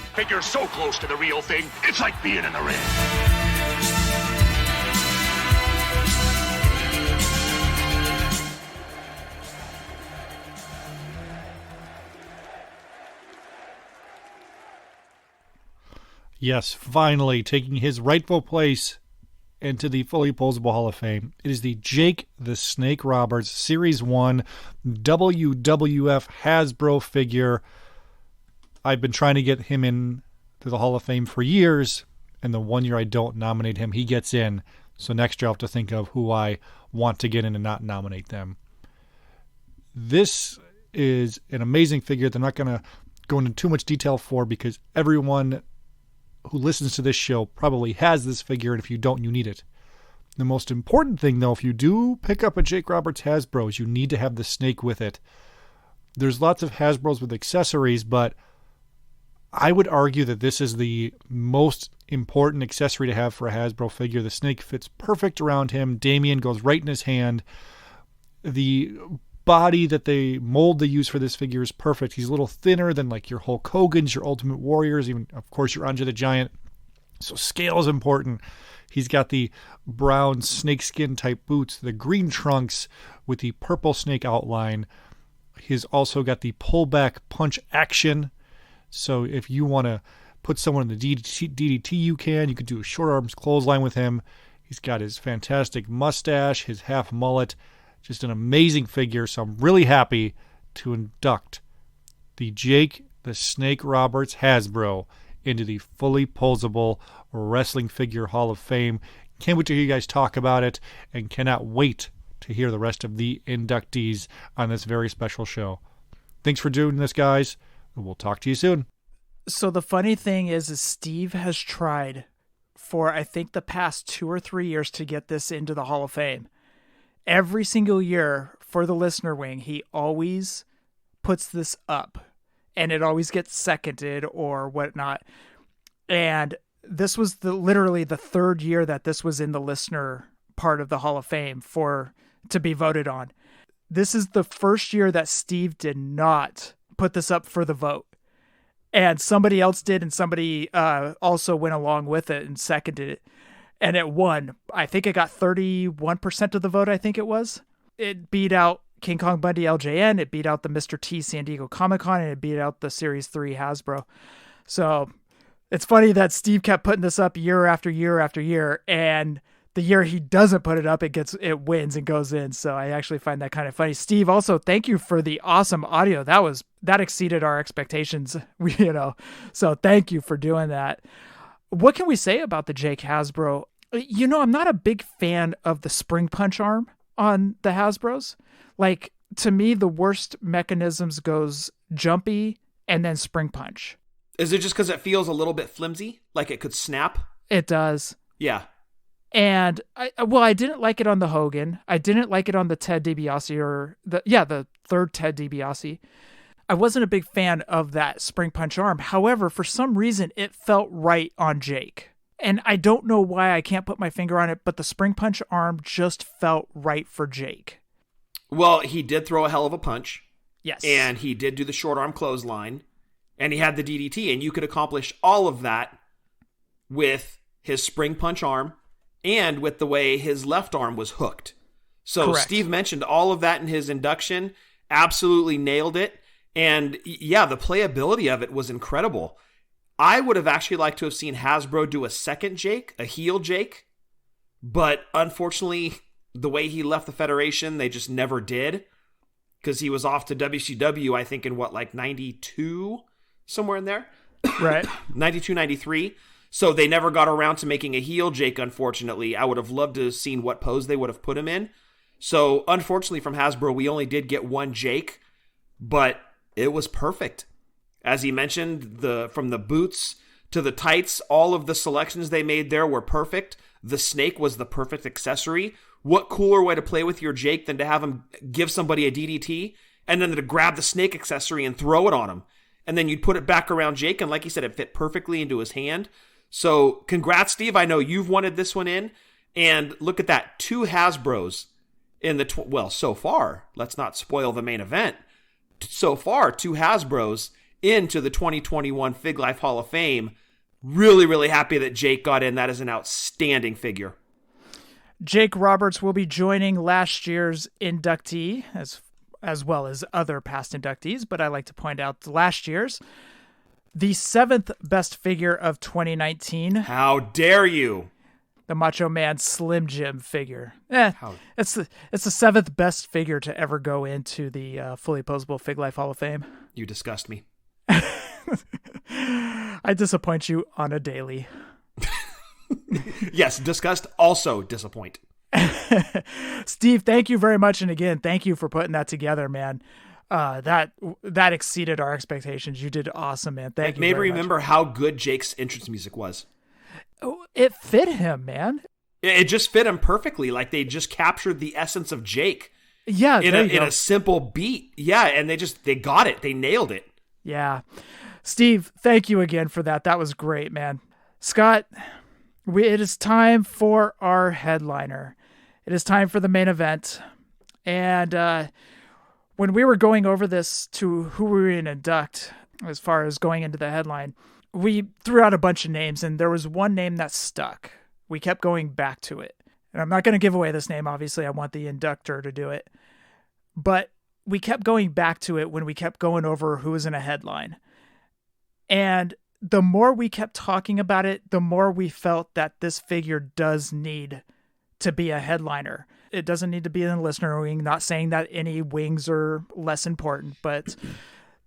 finished. Figures so close to the real thing, it's like being in the ring. Yes, finally taking his rightful place into the Fullyposeable Hall of Fame. It is the Jake the Snake Roberts Series 1 WWF Hasbro figure. I've been trying to get him in to the Hall of Fame for years, and the one year I don't nominate him, he gets in. So next year I'll have to think of who I want to get in and not nominate them. This is an amazing figure that I'm not going to go into too much detail for because everyone who listens to this show probably has this figure, and if you don't, you need it. The most important thing, though, if you do pick up a Jake Roberts Hasbro, is you need to have the snake with it. There's lots of Hasbros with accessories, but I would argue that this is the most important accessory to have for a Hasbro figure. The snake fits perfect around him. Damien goes right in his hand. The body that they mold they use for this figure is perfect. He's a little thinner than like your Hulk Hogan's, your Ultimate Warriors, even, of course, your Andre the Giant. So scale is important. He's got the brown snakeskin type boots, the green trunks with the purple snake outline. He's also got the pullback punch action. So if you want to put someone in the DDT, you can. You could do a short arms clothesline with him. He's got his fantastic mustache, his half mullet. Just an amazing figure. So I'm really happy to induct the Jake the Snake Roberts Hasbro into the Fully Poseable Wrestling Figure Hall of Fame. Can't wait to hear you guys talk about it, and cannot wait to hear the rest of the inductees on this very special show. Thanks for doing this, guys, and we'll talk to you soon. So the funny thing is Steve has tried for, I think, the past 2 or 3 years to get this into the Hall of Fame. Every single year for the listener wing, he always puts this up, and it always gets seconded or whatnot. And this was literally the 3rd year that this was in the listener part of the Hall of Fame to be voted on. This is the first year that Steve did not put this up for the vote. And somebody else did, and somebody also went along with it and seconded it. And it won. I think it got 31% of the vote, I think it was. It beat out King Kong Bundy LJN, it beat out the Mr. T San Diego Comic-Con, and it beat out the Series 3 Hasbro. So it's funny that Steve kept putting this up year after year after year, and the year he doesn't put it up, it wins and goes in. So I actually find that kind of funny. Steve, also, thank you for the awesome audio. That exceeded our expectations, so thank you for doing that. What can we say about the Jake Hasbro? I'm not a big fan of the spring punch arm on the Hasbros. Like, to me, the worst mechanisms goes jumpy and then spring punch. Is it just because it feels a little bit flimsy? Like it could snap? It does. Yeah. And I didn't like it on the Hogan. I didn't like it on the Ted DiBiase the 3rd Ted DiBiase. I wasn't a big fan of that spring punch arm. However, for some reason, it felt right on Jake. And I don't know why, I can't put my finger on it, but the spring punch arm just felt right for Jake. Well, he did throw a hell of a punch. Yes. And he did do the short arm clothesline. And he had the DDT. And you could accomplish all of that with his spring punch arm and with the way his left arm was hooked. So correct. Steve mentioned all of that in his induction. Absolutely nailed it. And yeah, the playability of it was incredible. I would have actually liked to have seen Hasbro do a second Jake, a heel Jake. But unfortunately, the way he left the Federation, they just never did. Because he was off to WCW, I think, in 92? Somewhere in there? Right. 92, 93. So they never got around to making a heel Jake, unfortunately. I would have loved to have seen what pose they would have put him in. So, unfortunately, from Hasbro, we only did get one Jake. But it was perfect. As he mentioned, from the boots to the tights, all of the selections they made there were perfect. The snake was the perfect accessory. What cooler way to play with your Jake than to have him give somebody a DDT and then to grab the snake accessory and throw it on him. And then you'd put it back around Jake, and like you said, it fit perfectly into his hand. So congrats, Steve. I know you've wanted this one in. And look at that. 2 Hasbros in the... so far. Let's not spoil the main event. So far, 2 Hasbros into the 2021 Fig Life Hall of Fame. Really, really happy that Jake got in. That is an outstanding figure. Jake Roberts will be joining last year's inductee, as well as other past inductees, but I like to point out last year's, the 7th best figure of 2019. How dare you? The Macho Man Slim Jim figure. It's the 7th best figure to ever go into the Fully Poseable Fig Life Hall of Fame. You disgust me. I disappoint you on a daily. Yes, disgust, also disappoint. Steve, thank you very much. And again, thank you for putting that together, man. That exceeded our expectations. You did awesome, man. Thank you. It made me remember how good Jake's entrance music was. Oh, it fit him, man. It just fit him perfectly. Like they just captured the essence of Jake. Yeah, in a simple beat. Yeah, and they got it. They nailed it. Yeah. Steve, thank you again for that. That was great, man. Scott, it is time for our headliner. It is time for the main event. And when we were going over this to who we were going to induct, as far as going into the headline, we threw out a bunch of names, and there was one name that stuck. We kept going back to it. And I'm not going to give away this name, obviously. I want the inductor to do it. But we kept going back to it when we kept going over who was in a headline. And the more we kept talking about it, the more we felt that this figure does need to be a headliner. It doesn't need to be in the listener wing. Not saying that any wings are less important, but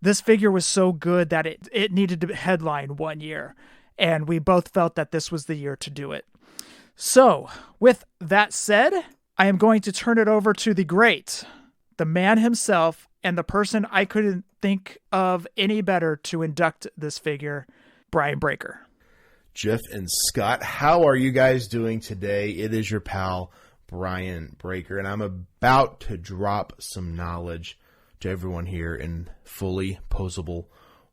this figure was so good that it needed to headline one year. And we both felt that this was the year to do it. So with that said, I am going to turn it over to the great, the man himself, and the person I couldn't think of any better to induct this figure, Brian Breaker. Jeff and Scott, how are you guys doing today? It is your pal, Brian Breaker, and I'm about to drop some knowledge to everyone here in fully posable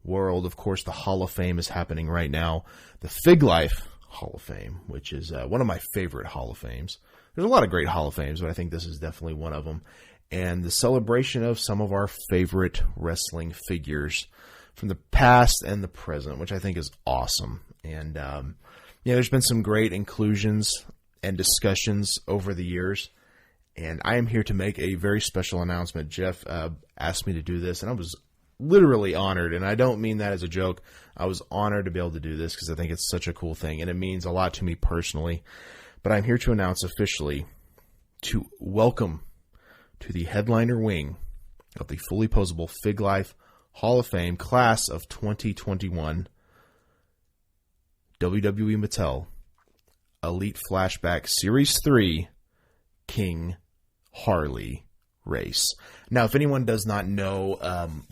world. Of course, the Hall of Fame is happening right now. The Fig Life Hall of Fame, which is one of my favorite Hall of Fames. There's a lot of great Hall of Fames, but I think this is definitely one of them. And the celebration of some of our favorite wrestling figures from the past and the present, which I think is awesome. And, there's been some great inclusions and discussions over the years. And I am here to make a very special announcement. Jeff asked me to do this, and I was literally honored. And I don't mean that as a joke. I was honored to be able to do this because I think it's such a cool thing. And it means a lot to me personally. But I'm here to announce officially to welcome to the headliner wing of the Fully Poseable Fig Life Hall of Fame class of 2021, WWE Mattel Elite Flashback Series 3 King Harley Race. Now, if anyone does not know,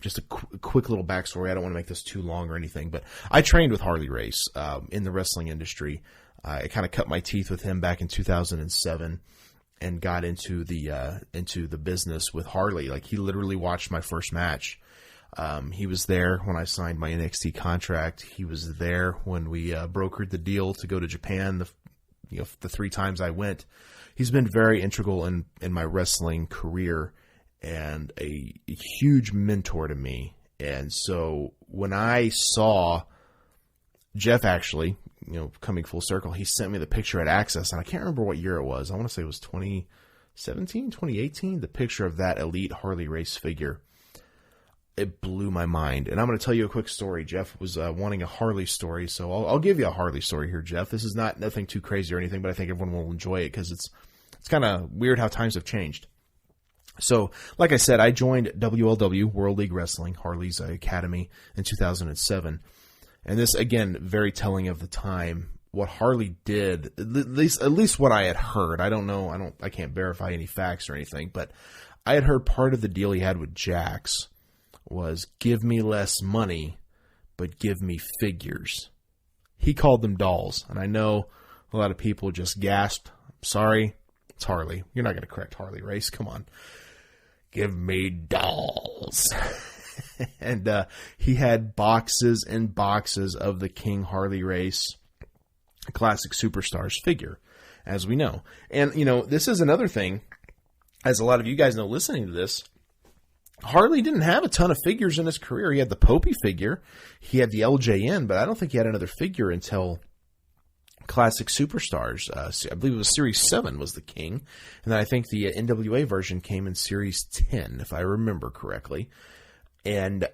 just a quick little backstory. I don't want to make this too long or anything, but I trained with Harley Race in the wrestling industry. I kind of cut my teeth with him back in 2007 and got into the business with Harley. Like, he literally watched my first match. He was there when I signed my NXT contract. He was there when we brokered the deal to go to Japan. The 3 times I went. He's been very integral in my wrestling career and a huge mentor to me. And so when I saw Jeff actually, coming full circle, he sent me the picture at Access, and I can't remember what year it was. I want to say it was 2017, 2018, the picture of that Elite Harley Race figure. It blew my mind. And I'm going to tell you a quick story. Jeff was wanting a Harley story, so I'll give you a Harley story here, Jeff. This is nothing too crazy or anything, but I think everyone will enjoy it because it's kind of weird how times have changed. So, like I said, I joined WLW, World League Wrestling, Harley's academy, in 2007. And this, again, very telling of the time. What Harley did, at least what I had heard. I don't know. I can't verify any facts or anything, but I had heard part of the deal he had with Jax was give me less money, but give me figures. He called them dolls, and I know a lot of people just gasped. Sorry, it's Harley. You're not going to correct Harley Race. Come on. Give me dolls. And he had boxes and boxes of the King Harley Race Classic Superstars figure, as we know. And, this is another thing, as a lot of you guys know listening to this, Harley didn't have a ton of figures in his career. He had the Popey figure. He had the LJN, but I don't think he had another figure until Classic Superstars. I believe it was Series 7 was the King. And then I think the NWA version came in Series 10, if I remember correctly. And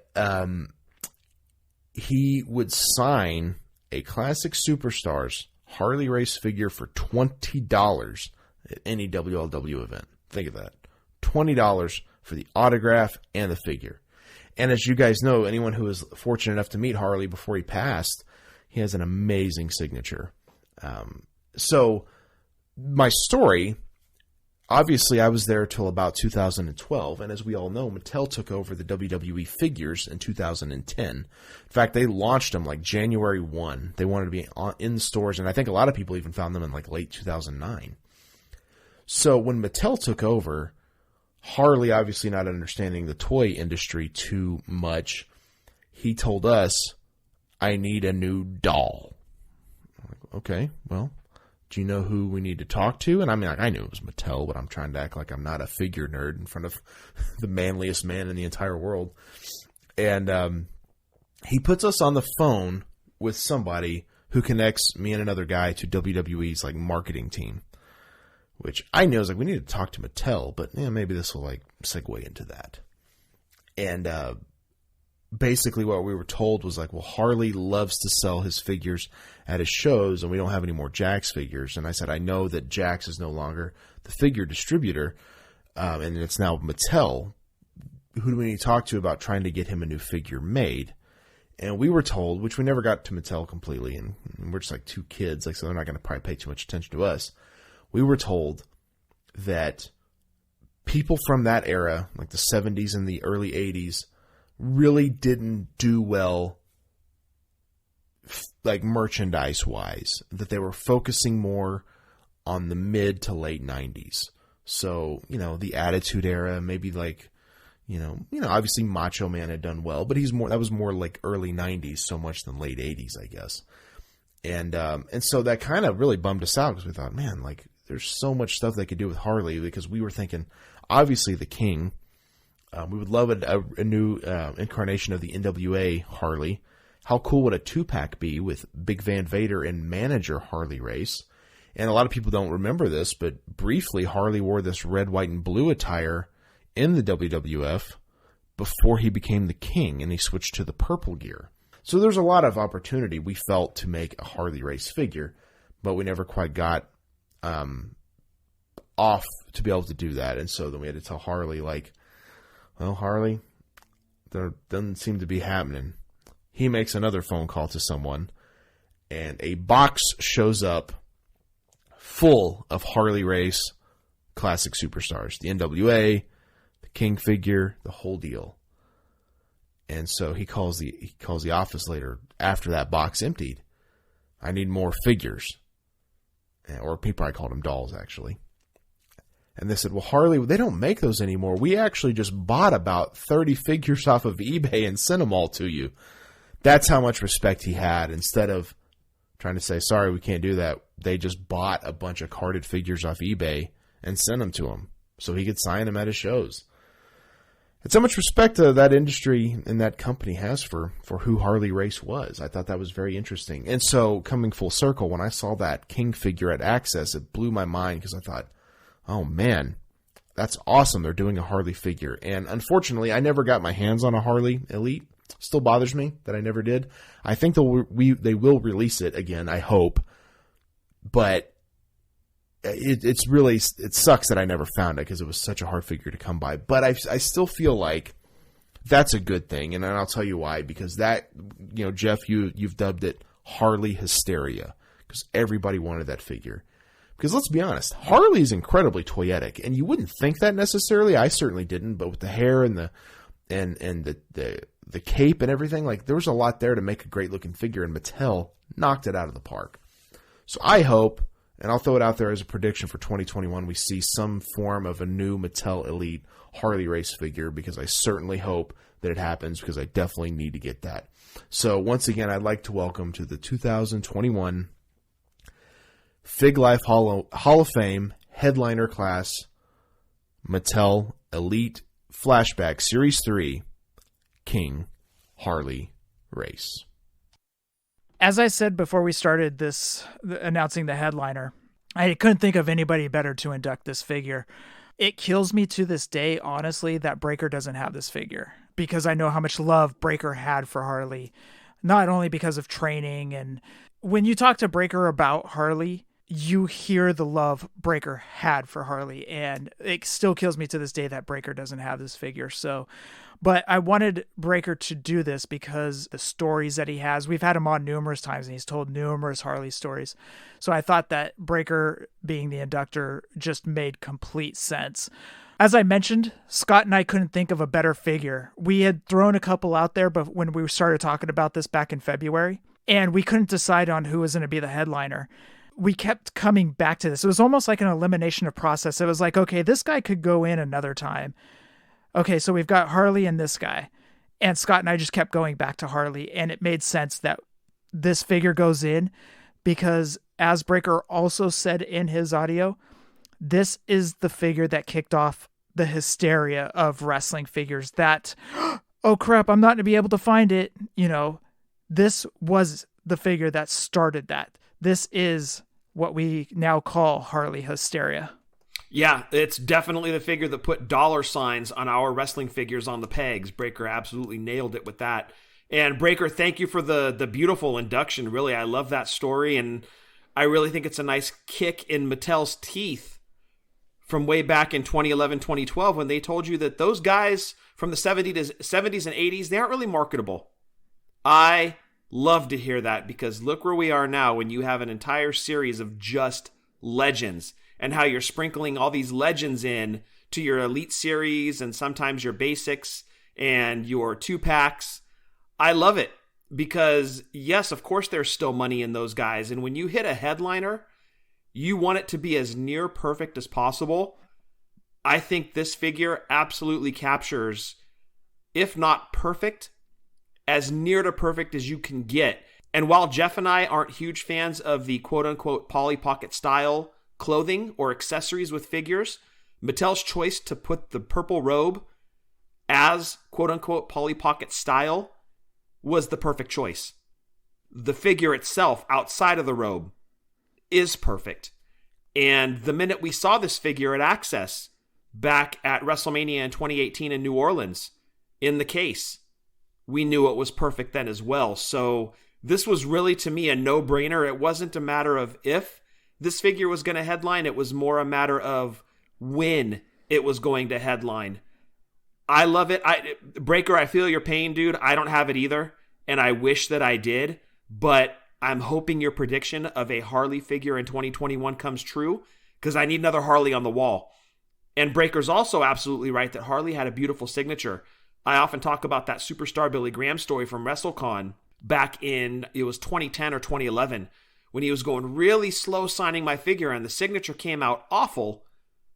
he would sign a Classic Superstars Harley Race figure for $20 at any WLW event. Think of that. $20 for the autograph and the figure. And as you guys know, anyone who was fortunate enough to meet Harley before he passed, he has an amazing signature. So my story obviously I was there till about 2012, and as we all know, Mattel took over the WWE figures in 2010. In fact, they launched them like January 1. They wanted to be in stores, and I think a lot of people even found them in like late 2009. So when Mattel took over, Harley, obviously not understanding the toy industry too much, he told us, I need a new doll. I'm like, okay, well, do you know who we need to talk to? And I mean, like, I knew it was Mattel, but I'm trying to act like I'm not a figure nerd in front of the manliest man in the entire world. And he puts us on the phone with somebody who connects me and another guy to WWE's like marketing team. Which I knew, I was like, we need to talk to Mattel, but maybe this will like segue into that. And basically what we were told was like, well, Harley loves to sell his figures at his shows, and we don't have any more Jakks figures. And I said, I know that Jakks is no longer the figure distributor, and it's now Mattel. Who do we need to talk to about trying to get him a new figure made? And we were told, which we never got to Mattel completely, and we're just like two kids, like so they're not going to probably pay too much attention to us. We were told that people from that era, like the 70s and the early 80s, really didn't do well, like merchandise-wise. That they were focusing more on the mid to late 90s. So, the Attitude Era, maybe like, obviously Macho Man had done well, but that was more like early 90s so much than late 80s, I guess. And so that kind of really bummed us out because we thought, man, like, there's so much stuff they could do with Harley, because we were thinking, obviously, the King. We would love a new incarnation of the NWA Harley. How cool would a 2-pack be with Big Van Vader and Manager Harley Race? And a lot of people don't remember this, but briefly, Harley wore this red, white, and blue attire in the WWF before he became the King, and he switched to the purple gear. So there's a lot of opportunity, we felt, to make a Harley Race figure, but we never quite got off to be able to do that. And so then we had to tell Harley, like, well, Harley, there doesn't seem to be happening. He makes another phone call to someone, and a box shows up full of Harley Race classic superstars. The NWA, the King figure, the whole deal. And so he calls the office later after that box emptied. I need more figures. Or people, I called them dolls, actually. And they said, well, Harley, they don't make those anymore. We actually just bought about 30 figures off of eBay and sent them all to you. That's how much respect he had. Instead of trying to say, sorry, we can't do that, they just bought a bunch of carded figures off eBay and sent them to him so he could sign them at his shows. It's how much respect that industry and that company has for who Harley Race was. I thought that was very interesting. And so, coming full circle, when I saw that King figure at Access, it blew my mind because I thought, oh man, that's awesome. They're doing a Harley figure. And unfortunately, I never got my hands on a Harley Elite. Still bothers me that I never did. I think they will release it again, I hope. But it sucks that I never found it because it was such a hard figure to come by. But I still feel like that's a good thing, and I'll tell you why. Because that, Jeff, you've dubbed it Harley hysteria because everybody wanted that figure. Because let's be honest, Harley is incredibly toyetic, and you wouldn't think that necessarily. I certainly didn't, but with the hair and the cape and everything, like there was a lot there to make a great looking figure, and Mattel knocked it out of the park. So I hope, and I'll throw it out there as a prediction for 2021, we see some form of a new Mattel Elite Harley Race figure, because I certainly hope that it happens, because I definitely need to get that. So once again, I'd like to welcome to the 2021 Fig Life Hall of Fame headliner class Mattel Elite Flashback Series 3 King Harley Race. As I said before we started announcing the headliner, I couldn't think of anybody better to induct this figure. It kills me to this day, honestly, that Breaker doesn't have this figure, because I know how much love Breaker had for Harley, not only because of training. And when you talk to Breaker about Harley, you hear the love Breaker had for Harley, and it still kills me to this day that Breaker doesn't have this figure. So, but I wanted Breaker to do this because the stories that he has, we've had him on numerous times and he's told numerous Harley stories. So I thought that Breaker being the Inductor just made complete sense. As I mentioned, Scott and I couldn't think of a better figure. We had thrown a couple out there, but when we started talking about this back in February, and we couldn't decide on who was going to be the headliner. We kept coming back to this. It was almost like an elimination of process. It was like, okay, this guy could go in another time. Okay, so we've got Harley and this guy. And Scott and I just kept going back to Harley, and it made sense that this figure goes in because, as Breaker also said in his audio, this is the figure that kicked off the hysteria of wrestling figures that, oh crap, I'm not going to be able to find it. You know, this was the figure that started that. This is what we now call Harley hysteria. Yeah, it's definitely the figure that put dollar signs on our wrestling figures on the pegs. Breaker absolutely nailed it with that. And Breaker, thank you for the beautiful induction. Really, I love that story, and I really think it's a nice kick in Mattel's teeth from way back in 2011, 2012, when they told you that those guys from the 70s and 80s, they aren't really marketable. I love to hear that, because look where we are now when you have an entire series of just legends, and how you're sprinkling all these legends in to your Elite series and sometimes your basics and your 2-packs. I love it because, yes, of course there's still money in those guys. And when you hit a headliner, you want it to be as near perfect as possible. I think this figure absolutely captures, if not perfect, as near to perfect as you can get. And while Jeff and I aren't huge fans of the quote-unquote Polly Pocket style clothing or accessories with figures, Mattel's choice to put the purple robe as quote-unquote Polly Pocket style was the perfect choice. The figure itself, outside of the robe, is perfect. And the minute we saw this figure at Access back at WrestleMania in 2018 in New Orleans, in the case, we knew it was perfect then as well. So this was really, to me, a no-brainer. It wasn't a matter of if this figure was going to headline. It was more a matter of when it was going to headline. I love it. Breaker, I feel your pain, dude. I don't have it either, and I wish that I did, but I'm hoping your prediction of a Harley figure in 2021 comes true, because I need another Harley on the wall. And Breaker's also absolutely right that Harley had a beautiful signature. I often talk about that Superstar Billy Graham story from WrestleCon back in, it was 2010 or 2011, when he was going really slow signing my figure and the signature came out awful,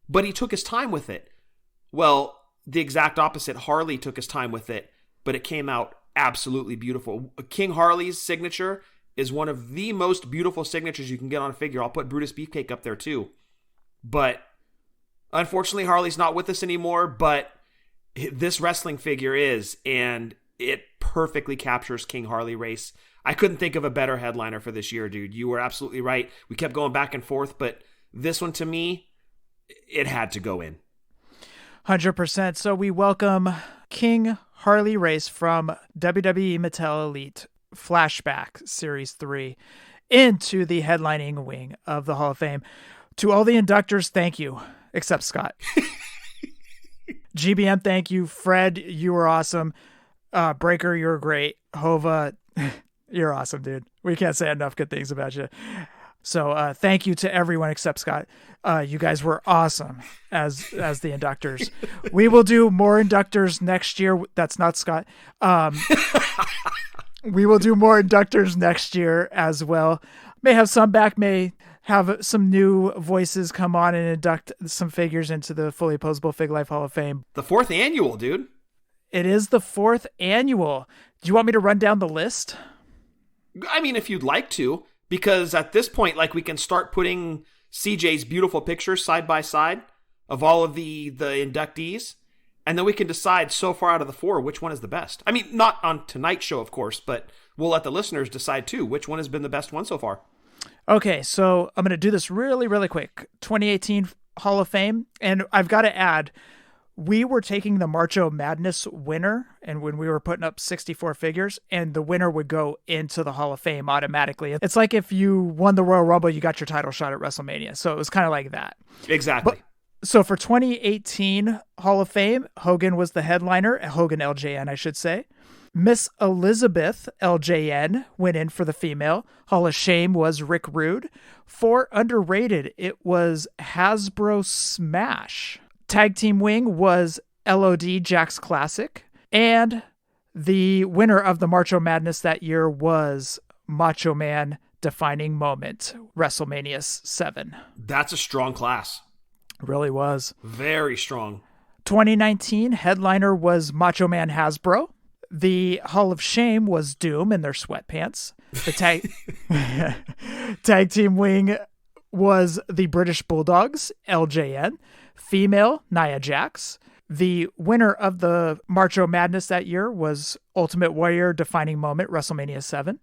but he took his time with it. Well, the exact opposite, Harley took his time with it, but it came out absolutely beautiful. King Harley's signature is one of the most beautiful signatures you can get on a figure. I'll put Brutus Beefcake up there too. But unfortunately, Harley's not with us anymore, but this wrestling figure is, and it perfectly captures King Harley Race. I couldn't think of a better headliner for this year, dude. You were absolutely right. We kept going back and forth, but this one, to me, it had to go in. 100%. So we welcome King Harley Race from WWE Mattel Elite Flashback Series 3 into the headlining wing of the Hall of Fame. To all the inductors, thank you, except Scott. GBM, thank you. Fred, you were awesome. Breaker, you're great. Hova, you're awesome, dude. We can't say enough good things about you. So thank you to everyone except Scott. You guys were awesome as the inductors. We will do more inductors next year. That's not Scott. We will do more inductors next year as well. May have some back, may have some new voices come on and induct some figures into the Fully Posable Fig Life Hall of Fame. The 4th annual, dude. It is the 4th annual. Do you want me to run down the list? I mean, if you'd like to, because at this point, like, we can start putting CJ's beautiful pictures side by side of all of the inductees, and then we can decide so far out of the 4 which one is the best. I mean, not on tonight's show, of course, but we'll let the listeners decide too which one has been the best one so far. Okay, so I'm going to do this really, really quick. 2018 Hall of Fame, and I've got to add, we were taking the Marcho Madness winner, and when we were putting up 64 figures, and the winner would go into the Hall of Fame automatically. It's like if you won the Royal Rumble, you got your title shot at WrestleMania. So it was kind of like that. Exactly. So for 2018 Hall of Fame, Hogan was the headliner, Hogan LJN, I should say. Miss Elizabeth LJN went in for the female. Hall of Shame was Rick Rude. For underrated, it was Hasbro Smash. Tag team wing was LOD Jack's Classic. And the winner of the Marcho Madness that year was Macho Man Defining Moment, WrestleMania 7. That's a strong class. Really was. Very strong. 2019 headliner was Macho Man Hasbro. The Hall of Shame was Doom in their sweatpants. The tag team wing was the British Bulldogs, LJN. Female, Nia Jax. The winner of the Marcho Madness that year was Ultimate Warrior Defining Moment, WrestleMania 7.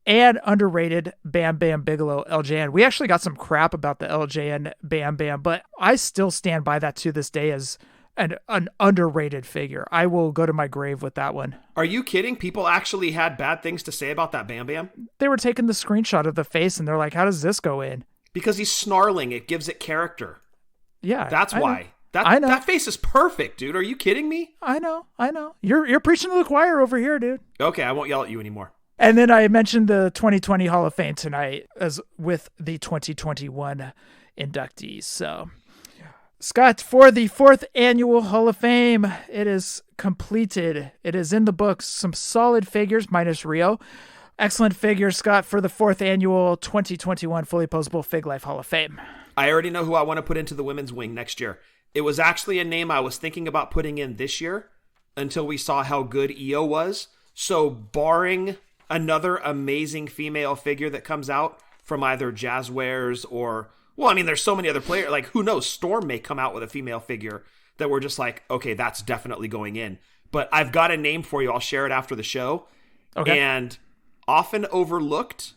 And underrated, Bam Bam Bigelow, LJN. We actually got some crap about the LJN Bam Bam, but I still stand by that to this day as an underrated figure. I will go to my grave with that one. Are you kidding? People actually had bad things to say about that Bam Bam? They were taking the screenshot of the face and they're like, how does this go in? Because he's snarling. It gives it character. Yeah. That's why. I know. That face is perfect, dude. Are you kidding me? I know. You're preaching to the choir over here, dude. Okay, I won't yell at you anymore. And then I mentioned the 2020 Hall of Fame tonight as with the 2021 inductees. So, Scott, for the 4th annual Hall of Fame, it is completed. It is in the books. Some solid figures minus Rio. Excellent figures, Scott, for the 4th annual 2021 Fully Poseable Fig Life Hall of Fame. I already know who I want to put into the women's wing next year. It was actually a name I was thinking about putting in this year until we saw how good Io was. So barring another amazing female figure that comes out from either Jazzwares or, well, I mean, there's so many other players. Like, who knows? Storm may come out with a female figure that we're just like, okay, that's definitely going in. But I've got a name for you. I'll share it after the show. Okay. And often overlooked,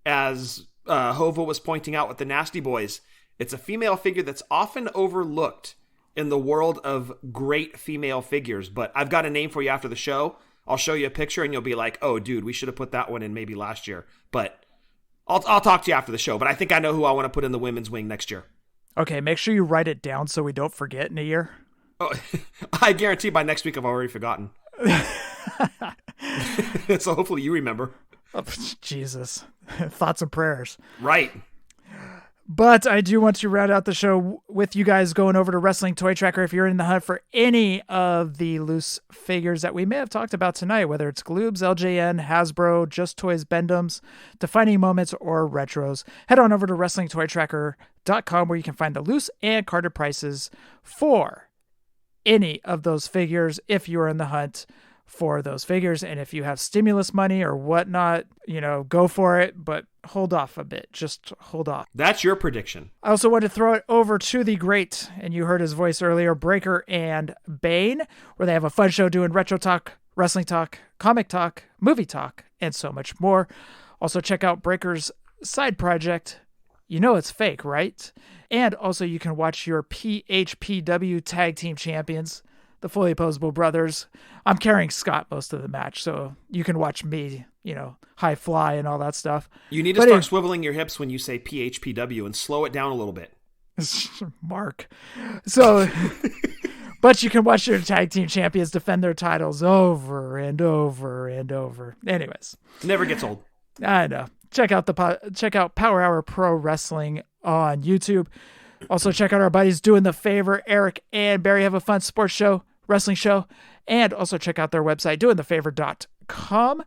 as Hova was pointing out with the Nasty Boys, it's a female figure that's often overlooked in the world of great female figures. But I've got a name for you after the show. I'll show you a picture and you'll be like, oh, dude, we should have put that one in maybe last year. But I'll talk to you after the show. But I think I know who I want to put in the women's wing next year. Okay, make sure you write it down so we don't forget in a year. Oh, I guarantee by next week I've already forgotten. So hopefully you remember. Oh, Jesus. Thoughts and prayers. Right. But I do want to round out the show with you guys going over to Wrestling Toy Tracker if you're in the hunt for any of the loose figures that we may have talked about tonight, whether it's Gloobs, LJN, Hasbro, Just Toys, Bendums, Defining Moments, or Retros. Head on over to WrestlingToyTracker.com where you can find the loose and carded prices for any of those figures if you're in the hunt for those figures. And if you have stimulus money or whatnot, go for it, but hold off a bit. Just hold off. That's your prediction. I also want to throw it over to the great, and you heard his voice earlier, Breaker and Bane, where they have a fun show doing retro talk, wrestling talk, comic talk, movie talk, and so much more. Also check out Breaker's side project. You know it's fake, right? And also you can watch your PHPW tag team champions, the Fully Poseable Brothers. I'm carrying Scott most of the match, so you can watch me, high fly and all that stuff. You need to start swiveling your hips when you say PHPW and slow it down a little bit. Mark. So, but you can watch your tag team champions defend their titles over and over and over. Anyways. Never gets old. I know. Check out Power Hour Pro Wrestling on YouTube. Also, check out our buddies Doing the Favor. Eric and Barry have a fun sports show, wrestling show. And also check out their website, doingthefavor.com,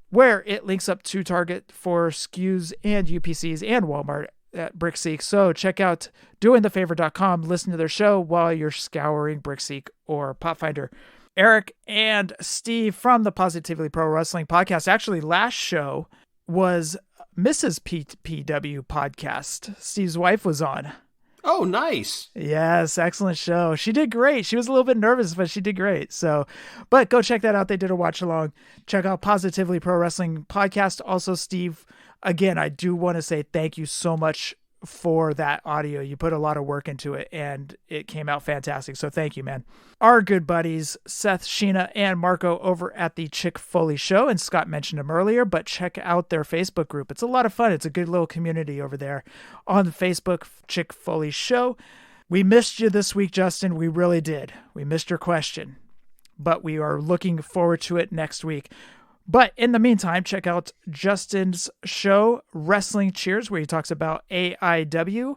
where it links up to Target for SKUs and UPCs and Walmart at BrickSeek. So check out doingthefavor.com. Listen to their show while you're scouring BrickSeek or Popfinder. Eric and Steve from the Positively Pro Wrestling podcast. Actually, last show was Mrs. PW podcast. Steve's wife was on. Oh, nice. Yes, excellent show. She did great. She was a little bit nervous, but she did great. So, but go check that out. They did a watch along. Check out Positively Pro Wrestling podcast. Also, Steve, again, I do want to say thank you so much for that audio. You put a lot of work into it, and it came out fantastic. So thank you, man. Our good buddies, Seth, Sheena, and Marco over at the Chick Foley Show, and Scott mentioned them earlier, but check out their Facebook group. It's a lot of fun. It's a good little community over there on the Facebook Chick Foley Show. We missed you this week, Justin. We really did. We missed your question, but we are looking forward to it next week. But in the meantime, check out Justin's show, Wrestling Cheers, where he talks about AIW,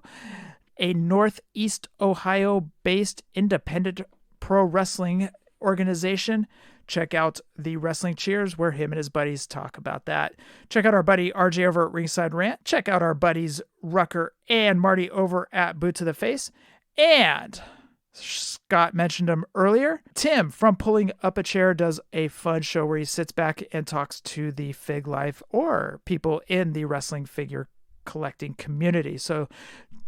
a Northeast Ohio-based independent pro wrestling organization. Check out the Wrestling Cheers, where him and his buddies talk about that. Check out our buddy RJ over at Ringside Rant. Check out our buddies Rucker and Marty over at Boot to the Face. And Scott mentioned him earlier. Tim from Pulling Up a Chair does a fun show where he sits back and talks to the Fig Life or people in the wrestling figure collecting community. So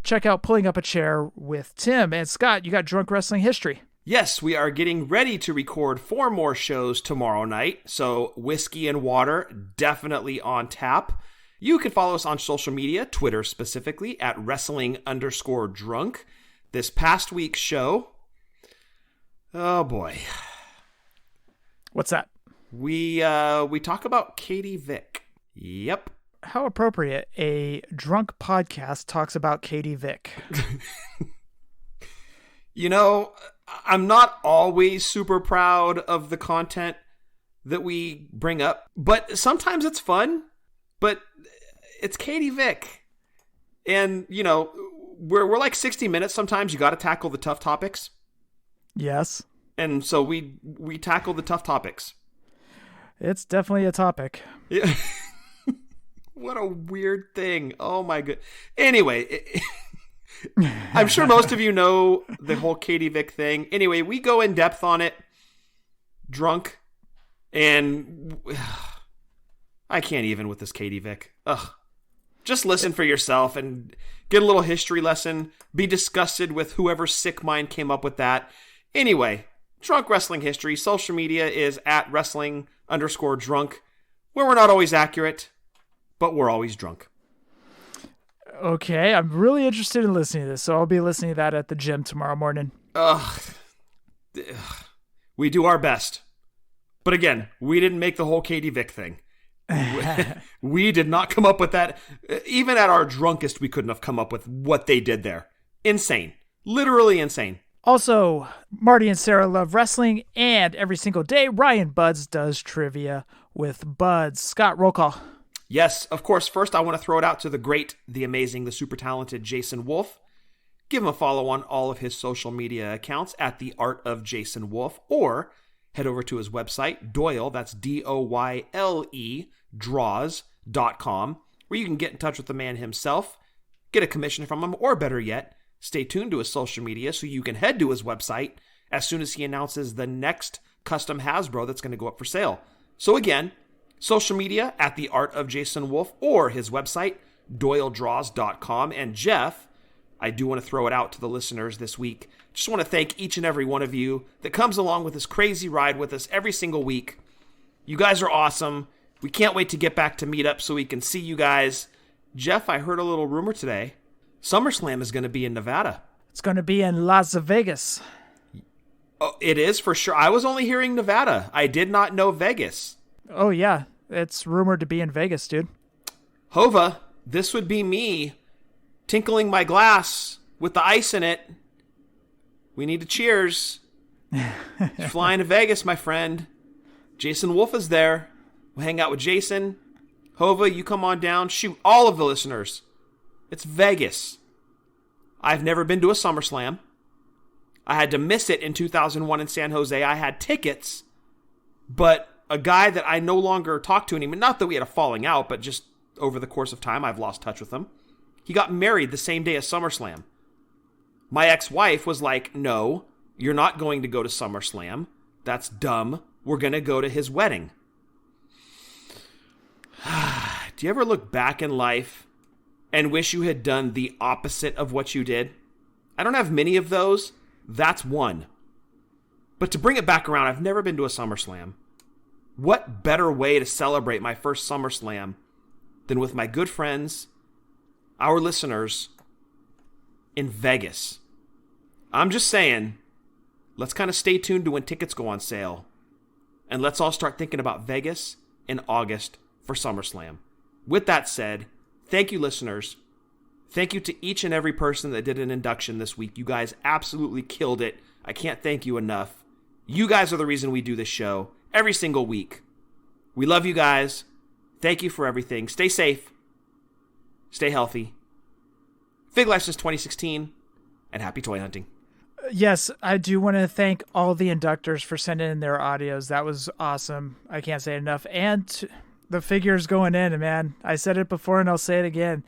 check out Pulling Up a Chair with Tim. And Scott, you got Drunk Wrestling History. Yes, we are getting ready to record 4 more shows tomorrow night. So whiskey and water definitely on tap. You can follow us on social media, Twitter specifically, at wrestling_drunk. This past week's show, oh boy. What's that? We talk about Katie Vick. Yep. How appropriate. A drunk podcast talks about Katie Vick. You know, I'm not always super proud of the content that we bring up, but sometimes it's fun. But it's Katie Vick. And, you know, we're like 60 minutes sometimes. You got to tackle the tough topics. Yes. And so we tackle the tough topics. It's definitely a topic. Yeah. What a weird thing. Oh my god. Anyway, I'm sure most of you know the whole Katie Vick thing. Anyway, we go in depth on it. Drunk. And I can't even with this Katie Vick. Ugh. Just listen for yourself and get a little history lesson. Be disgusted with whoever's sick mind came up with that. Anyway, Drunk Wrestling History. Social media is at wrestling_drunk, where we're not always accurate, but we're always drunk. Okay, I'm really interested in listening to this, so I'll be listening to that at the gym tomorrow morning. We do our best. But again, we didn't make the whole Katie Vick thing. We did not come up with that. Even at our drunkest, we couldn't have come up with what they did there. Insane. Literally insane. Also, Marty and Sarah love wrestling, and every single day, Ryan Buds does trivia with Buds. Scott, roll call. Yes, of course. First, I want to throw it out to the great, the amazing, the super talented Jason Wolf. Give him a follow on all of his social media accounts at The Art of Jason Wolf, or head over to his website, Doyle, that's DOYLE, draws.com, where you can get in touch with the man himself, get a commission from him, or better yet, stay tuned to his social media so you can head to his website as soon as he announces the next custom Hasbro that's going to go up for sale. So again, social media at The Art of Jason Wolf or his website, doyledraws.com. And Jeff, I do want to throw it out to the listeners this week. Just want to thank each and every one of you that comes along with this crazy ride with us every single week. You guys are awesome. We can't wait to get back to meet up so we can see you guys. Jeff, I heard a little rumor today. SummerSlam is going to be in Nevada. It's going to be in Las Vegas. Oh, it is for sure. I was only hearing Nevada. I did not know Vegas. Oh, yeah. It's rumored to be in Vegas, dude. Hova, this would be me tinkling my glass with the ice in it. We need to cheers. Flying to Vegas, my friend. Jason Wolf is there. We'll hang out with Jason. Hova, you come on down. Shoot, all of the listeners. It's Vegas. I've never been to a SummerSlam. I had to miss it in 2001 in San Jose. I had tickets, but a guy that I no longer talk to anymore, not that we had a falling out, but just over the course of time, I've lost touch with him. He got married the same day as SummerSlam. My ex-wife was like, no, you're not going to go to SummerSlam. That's dumb. We're going to go to his wedding. Do you ever look back in life and wish you had done the opposite of what you did? I don't have many of those. That's one. But to bring it back around, I've never been to a SummerSlam. What better way to celebrate my first SummerSlam than with my good friends, our listeners, in Vegas. I'm just saying, let's kind of stay tuned to when tickets go on sale. And let's all start thinking about Vegas in August for SummerSlam. With that said, thank you, listeners. Thank you to each and every person that did an induction this week. You guys absolutely killed it. I can't thank you enough. You guys are the reason we do this show every single week. We love you guys. Thank you for everything. Stay safe. Stay healthy. Fig Life since 2016. And happy toy hunting. Yes, I do want to thank all the inductors for sending in their audios. That was awesome. I can't say it enough. And the figures going in, man. I said it before and I'll say it again.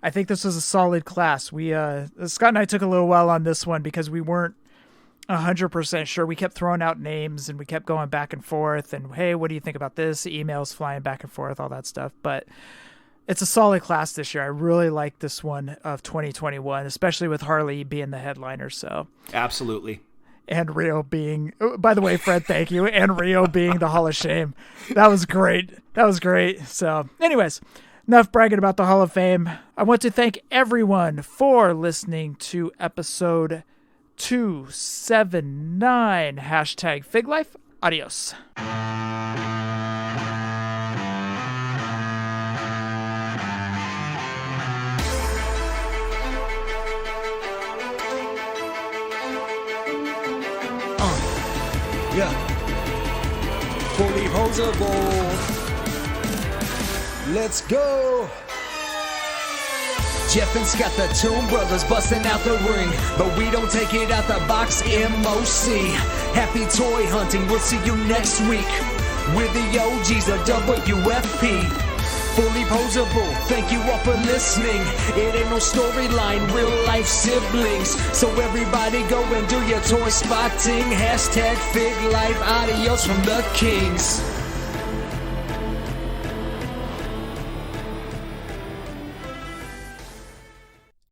I think this was a solid class. We Scott and I took a little while on this one because we weren't 100% sure. We kept throwing out names and we kept going back and forth. And, hey, what do you think about this? Emails flying back and forth, all that stuff. But it's a solid class this year. I really like this one of 2021, especially with Harley being the headliner. So absolutely. And Rio being, by the way, Fred, thank you. And Rio being the Hall of Shame. That was great. So anyways, enough bragging about the Hall of Fame. I want to thank everyone for listening to episode 279, #FigLife. Adios. Yeah. Fullyposeable. Let's go. Jeff and Scott, the Toon Brothers, busting out the ring. But we don't take it out the box, MOC. Happy toy hunting, we'll see you next week. We're the OGs of WFP. Fullyposeable, thank you all for listening. It ain't no storyline, real life siblings. So everybody go and do your toy spotting. #FigLife, adios from the Kings.